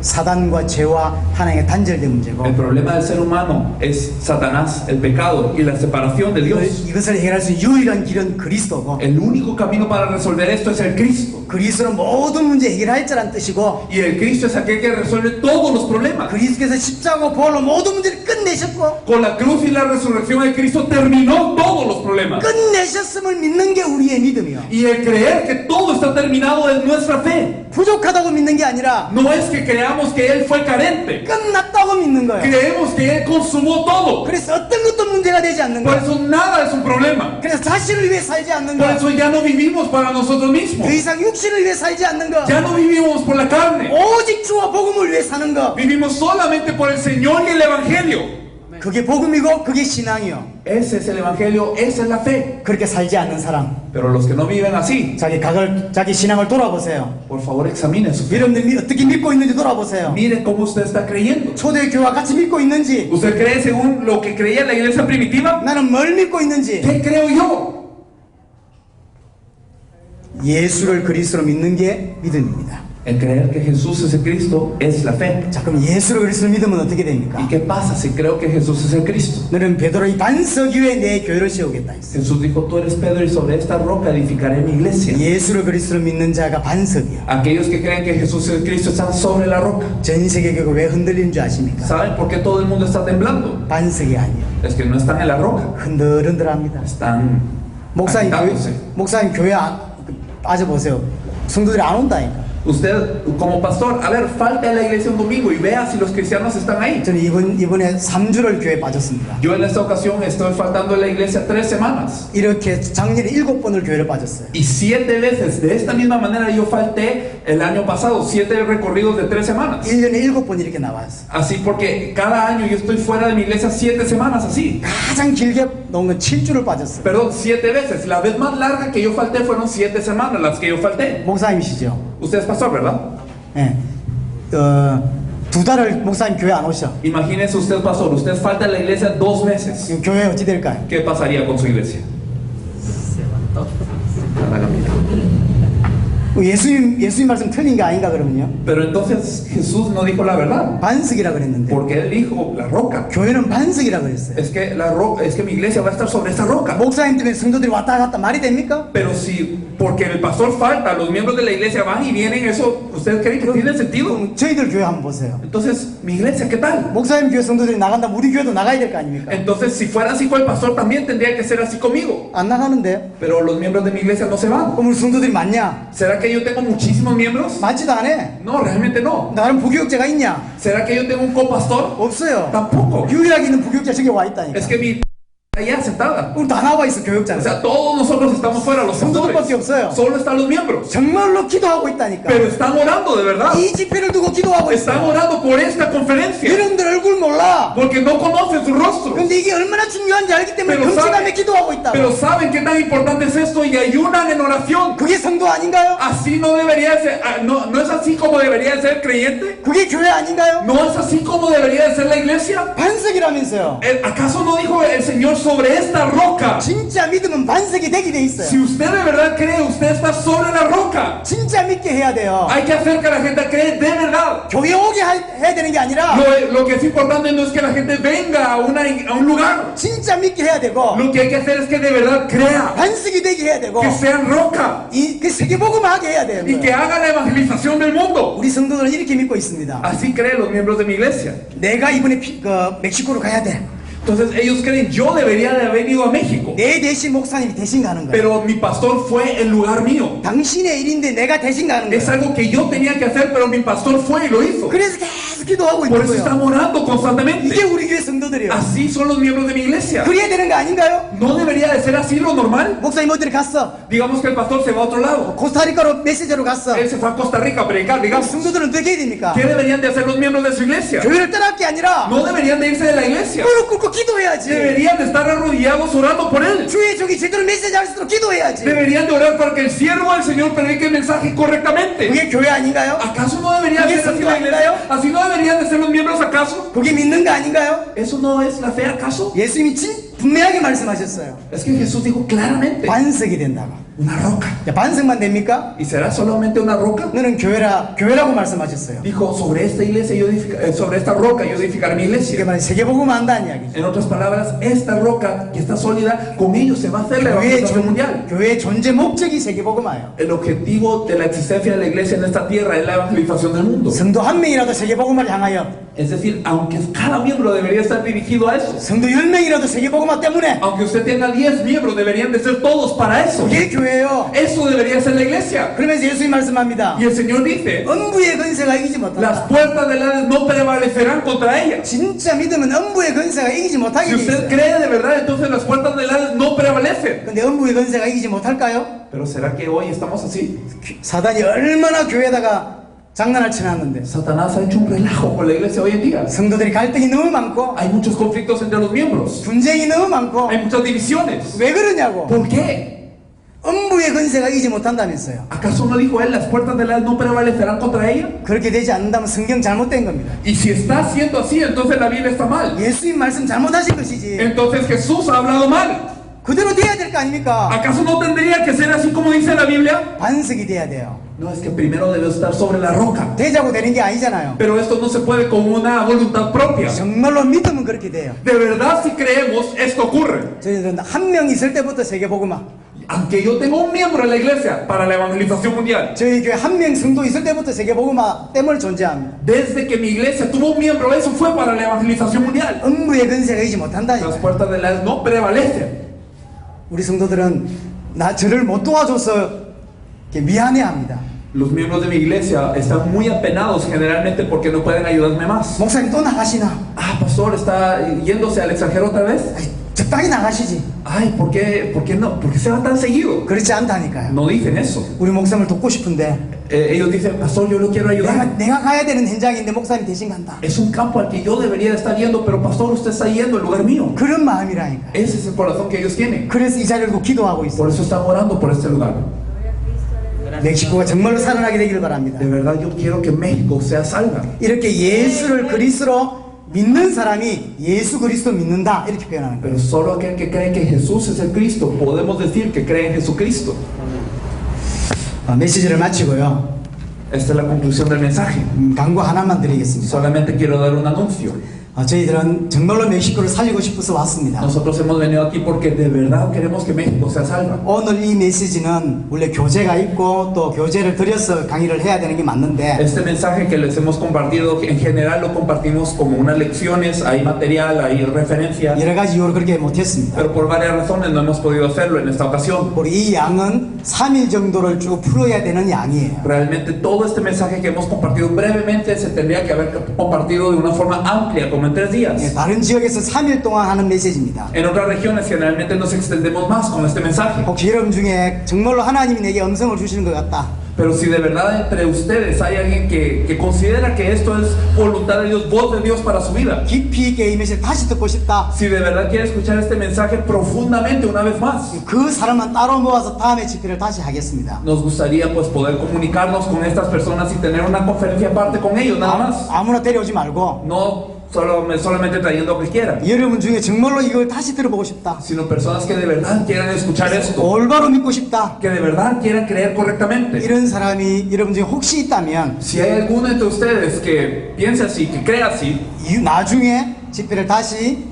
사단과 죄와 하나님의 단절된 문제고 El problema del ser humano es Satanás, el pecado y la separación de Dios. 이것을 해결할 수 있는 유일한 길은 그리스도고 El único camino para resolver esto es el Cristo. 그리스도는 모든 문제 해결할 자란 뜻이고 Y el Cristo es aquel que resuelve todos los problemas. 그리스도께서 십자가와 부활로 모든 문제를 끝내셨고 Con la cruz y la resurrección de Cristo terminó todos los problemas. 끝내셨음을 믿는 게 우리의 믿음이요. Y el creer que todo está terminado es nuestra fe. 부족하다고 믿는 게 아니라 No es que creamos que Él fue carente. 끝났다고 믿는 거예요. Creemos que Él consumó todo. 그래서 어떤 것도 문제가 되지 않는 Por 거예요. eso nada es un problema. 그래서 자신을 위해 살지 않는 Por 거예요. eso ya no vivimos para nosotros mismos. 더 이상 육신을 위해 살지 않는 거. Ya no vivimos por la carne. 오직 주와 복음을 위해 사는 거. Vivimos solamente por el Señor y el Evangelio. 그게 복음이고 그게 신앙이요. Ese es el Evangelio, esa es la fe. 그렇게 살지 않는 사람, Pero los que no viven así, 자기 신앙을 돌아보세요. por favor examinen su fe. 여러분들 어떻게 믿고 있는지 돌아보세요. Miren cómo usted está creyendo. 초대교회와 같이 믿고 있는지, ¿Usted cree según lo que creía la iglesia primitiva? 나는 뭘 믿고 있는지. ¿Qué creo yo? 예수를 그리스도로 믿는 게 믿음입니다. El creer que Jesús es el Cristo es la fe. 자, 그럼 예수를 그리스도를 믿으면 어떻게 됩니까? ¿Y qué pasa si creo que Jesús es el Cristo? 너는 베드로 이 반석 위에 내 교회를 세우겠다 했어. Jesús dijo, tú eres Pedro y sobre esta roca edificaré mi iglesia. 예수를 그리스도를 믿는 자가 반석이야. Aquellos que creen que Jesús es el Cristo están sobre la roca. 전 세계 교회가 왜 흔들리는 줄 아십니까? ¿Saben por qué todo el mundo está temblando? 반석이 아니야. Es que no están en la roca, 흔들흔들합니다. están agitándose. 목사님 교회 빠져보세요. 성도들이 안 온다니까. Usted, como pastor, a ver, falte a la iglesia un domingo y vea si los cristianos están ahí. 저는 이번에 3주를 교회 빠졌습니다. Yo en esta ocasión estoy faltando a la iglesia 3 semanas. 이렇게 작년에 7번을 교회를 빠졌어요. Y 7 veces, de esta misma manera, yo falté el año pasado, 7 recorridos de 3 semanas. 1년에 7번 이렇게 나왔어요. Así porque cada año yo estoy fuera de mi iglesia 7 semanas así. 가장 길게 놓은 건 7주를 빠졌어요. Perdón, 7 veces. La vez más larga que yo falté fueron 7 semanas las que yo falté. 목사님이시죠? Usted es pastor, ¿verdad? 예. 2달을 목사님 교회 안 오셔. Imagínese usted, pastor, usted falta a la iglesia 2 meses. 그럼 교회 어찌 될까요? ¿Qué pasaría con su iglesia? 예수님 말씀 틀린 게 아닌가 그러면요? Pero entonces Jesús no dijo la verdad, 반석이라 그랬는데 porque él dijo la roca. 교회는 반석이라 그랬어요. Es que la roca, es que mi iglesia va a estar sobre esta roca. 목사님 때문에 성도들이 왔다 갔다 말이 됩니까? Pero si porque el pastor falta, los miembros de la iglesia van y vienen, eso, ¿usted cree que tiene sentido? 그럼 저희들 교회 한번 보세요. Entonces, mi iglesia, ¿qué tal? 목사님 교회 성도들이 나간다면 우리 교회도 나가야 될 거 아닙니까? Entonces, si fuera así con el pastor, también tendría que ser así conmigo. 안 나가는데? Pero los miembros de mi iglesia no se van. 그럼 우리 성도들이 많냐? ¿Será que yo tengo muchísimos miembros? 많지도 않아. No, realmente no. 나는 부교육자가 있냐? ¿Será que yo tengo un copastor? 없어요. Tampoco. 유일하게 있는 부교육자 저기 와 있다니까. Es que mi allá sentada. 우리 다 나와 있어 O 교육자는. sea, todos nosotros estamos fuera, los 성도들밖에 pastores. 없어요. Solo están los miembros. 정말로 기도하고 있다니까. Pero están orando de verdad. 이 집회를 두고 기도하고 Están 있어. orando por esta conferencia. 여러분들 얼굴 몰라. Porque no conocen su rostro. 근데 이게 얼마나 중요한지 알기 때문에 Pero 금식하며 기도하고 있다. Pero saben qué tan importante es esto y ayunan en oración. 그게 성도 아닌가요? Así no debería ser, no es así como debería de ser creyente. 그게 교회 아닌가요? No es así como debería de ser la iglesia. 반석이라면서요. ¿Acaso no dijo el Señor sobre esta roca? 진짜 믿으면 반석이 되게 돼 Si 있어요. usted de verdad cree, usted está sobre la roca. 진짜 믿게 해야 돼요. Hay que hacer que la gente cree de verdad. 교회 오게 해야 되는 게 아니라 Lo que es importante no es que la gente venga a un lugar. 진짜 믿게 해야 되고 Lo que hay que hacer es que de verdad crea. 반석이 되게 해야 되고 Que sean roca. 그 세계복음하게 해야 돼요. Y que hagan la evangelización del mundo. 우리 성도들은 이렇게 믿고 있습니다. Así creen los miembros de mi iglesia. 내가 이번에 멕시코로 가야 돼. Entonces ellos creen, yo debería de haber ido a México. 내 대신 목사님이 대신 가는 거야. Pero mi pastor fue en lugar mío. 당신의 일인데 내가 대신 가는 Es 거야. algo que yo tenía que hacer, pero mi pastor fue y lo hizo. 그래서 계속 기도하고 Por 있는 eso 거예요. estamos orando 이게 constantemente. 우리 교회 성도들이에요. Así son los miembros de mi iglesia. 그래야 되는 거 아닌가요? ¿No debería de ser así lo normal? 목사님 어디를 갔어? Digamos que el pastor se va a otro lado. 코스타리카로 메시지로 갔어. Él se fue a Costa Rica a predicar, digamos. 성도들은 어떻게 해야 됩니까? ¿Qué deberían de hacer los miembros de su iglesia? 교회를 떠날 게 아니라 No deberían de irse de la iglesia. 무릎 꿇고 기도해야지. Deberían de estar arrodillados orando por él. 주의 종이 제대로 메시지 할 수 있도록 기도해야지. Deberían de orar para que el siervo del Señor predique el mensaje correctamente. 그게 교회 아닌가요? ¿Acaso no debería ser así la iglesia? ¿Así no deberían de ser los miembros acaso? 그게 믿는 거 아닌가요? ¿Eso no es la fe acaso? 예수님이 분명하게 말씀하셨어요. Es que Jesús dijo claramente, 반석이 된다고. una roca. 야, 반석만 됩니까? ¿Y será solamente una roca? 너는 교회라고 말씀하셨어요. Dijo, sobre esta iglesia sobre esta roca yo edificaré mi 이게 iglesia. 말해 세계복음 한다는 이야기죠. En otras palabras, esta roca que está sólida, con ellos se va a hacer la evangelización mundial. 교회의 존재 목적이 세계복음화예요. El objetivo de la existencia de la iglesia en esta tierra es la evangelización del mundo. 성도 한 명이라도 세계복음화를 향하여, Es decir, aunque cada miembro debería estar dirigido a eso. 성도 10명이라도 세계복음화 때문에 Aunque usted tenga 10 miembros, deberían de ser todos para eso. 그게 교회예요. Eso debería ser la iglesia. 그러면서 예수님 말씀합니다. Y el Señor dice, 음부의 건세가 이기지 las 못한다. puertas del Hades no prevalecerán contra ella. 진짜 믿으면 음부의 건세가 이기지 Si 못하게 돼 usted 있어요. cree de verdad, entonces las puertas del Hades no prevalecen. 근데 음부의 건세가 이기지 못할까요? Pero ¿será que hoy estamos así? 사단이 얼마나 교회에다가 장난을 쳐놨는데 Satanás ha hecho un relajo con la iglesia hoy en día. 성도들이 갈등이 너무 많고 Hay muchos conflictos entre los miembros. 분쟁이 너무 많고 Hay muchas divisiones. 왜 그러냐고. ¿Por qué? 음부의 건세가 이기지 못한다면서요. ¿Acaso no dijo él, las puertas del Hades no prevalecerán contra ella? 그렇게 되지 않는다면 성경 잘못된 겁니다. Y si está haciendo así, entonces la Biblia está mal. 예수님 말씀 잘못하신 것이지. Entonces Jesús ha hablado mal. 그대로 돼야 될 거 아닙니까? ¿Acaso no tendría que ser así como dice la Biblia? 반석이 돼야 돼요. No, es que primero debe estar sobre la roca. 되자고 되는 게 아니잖아요. Pero esto no se puede con una voluntad propia. 정말로 믿으면 그렇게 돼요. De verdad, si creemos, esto ocurre. 저희들은 한 명 있을 때부터 세계복음화, Aunque yo tengo un miembro en la iglesia para la evangelización mundial, 저희 교회 한 명 성도 있을 때부터 세계복음화 때문에 존재합니다. desde que mi iglesia tuvo un miembro, eso fue para la evangelización mundial. 음부의 근세가 이지 Las 못한다니까요. puertas de la no prevalecen. 우리 성도들은 저를 못 도와줘서 이렇게 미안해합니다. Los miembros de mi iglesia están muy apenados generalmente porque no pueden ayudarme más. 목사님 또 나가시나? Ah, pastor, ¿está yéndose al extranjero otra vez? 아이, 적당히 나가시지. Ay, ¿por qué no? ¿Por qué se va tan seguido? 그렇지 않다니까요. No dicen eso. 우리 목사님을 돕고 싶은데 Ellos dicen, pastor, yo lo quiero ayudar. 내가 가야 되는 현장인데 목사님 대신 간다. Es un campo al que yo debería estar yendo, pero pastor, usted está yendo en lugar mío. 그런 마음이라니까요. Ese es el corazón que ellos tienen. 그래서 이 자리를 두고 기도하고 Por 있어요. eso están orando por este lugar. 멕시코가 정말로 살아나게 되기를 바랍니다. De verdad, yo quiero que México sea salva. 이렇게 예수를 그리스도로 믿는 사람이 예수 그리스도 믿는다 이렇게 표현하는 거예요. Pero solo aquel que cree que Jesús es el Cristo, podemos decir que cree en Jesucristo. 메시지를 마치고요. Esta es la conclusión del mensaje. 광고 하나만 드리겠습니다. Solamente quiero dar un anuncio. 저희들은 정말로 멕시코를 살리고 싶어서 왔습니다. Nosotros hemos venido aquí porque de verdad queremos que México sea salva. 오늘 이 메시지는 원래 교재가 있고 또 교재를 들여서 강의를 해야 되는 게 맞는데 Este mensaje que les hemos compartido, en general lo compartimos como unas lecciones, hay material, hay referencias, 여러 가지 이유로 그렇게 못했습니다. pero por varias razones no hemos podido hacerlo en esta ocasión. 우리 이 양은 3일 정도를 쭉 풀어야 되는 양이에요. Realmente todo este mensaje que hemos compartido brevemente se tendría que haber compartido de una forma amplia, como en 3 días. 다른 지역에서 3일 동안 하는 메시지입니다. En otras regiones generalmente nos extendemos más con este mensaje. 혹시 여러분 중에 정말로 하나님이 내게 음성을 주시는 것 같다. Pero si de verdad entre ustedes hay alguien que considera que esto es voluntad de Dios, voz de Dios para su vida, 깊이 있게 이 메시지 다시 듣고 싶다. si de verdad quiere escuchar este mensaje profundamente una vez más, 그 사람만 따로 모아서 다음에 집회를 다시 하겠습니다. nos gustaría pues poder comunicarnos con estas personas y tener una conferencia aparte con ellos, nada más. 아무나 데려오지 말고 No solamente trayendo lo que quieran, 여러분 중에 정말로 이걸 다시 들어보고 싶다. sino personas que de verdad quieran escuchar esto, 올바로 믿고 싶다. que de verdad quieran creer correctamente. 이런 사람이 여러분 중에 혹시 있다면 Si hay alguno entre ustedes que piense así, que crea así, 나중에 집회를 다시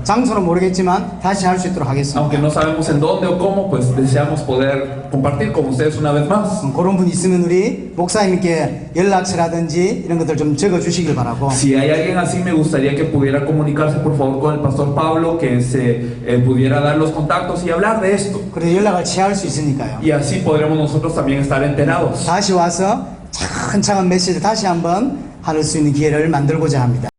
장소는 모르겠지만 다시 할 수 있도록 하겠습니다. aunque no sabemos en dónde o cómo, pues deseamos poder compartir con ustedes una vez más. 그런 분 있으면 우리 목사님께 연락처라든지 이런 것들 좀 적어 주시길 바라고. Si hay alguien así, me gustaría que pudiera comunicarse por favor con el pastor Pablo, que se pudiera dar los contactos y hablar de esto. 그래 연락을 취할 수 있으니까요. Y así podremos nosotros también estar enterados. 다시 와서 차근차근 메시지를 다시 한번 할 수 있는 기회를 만들고자 합니다.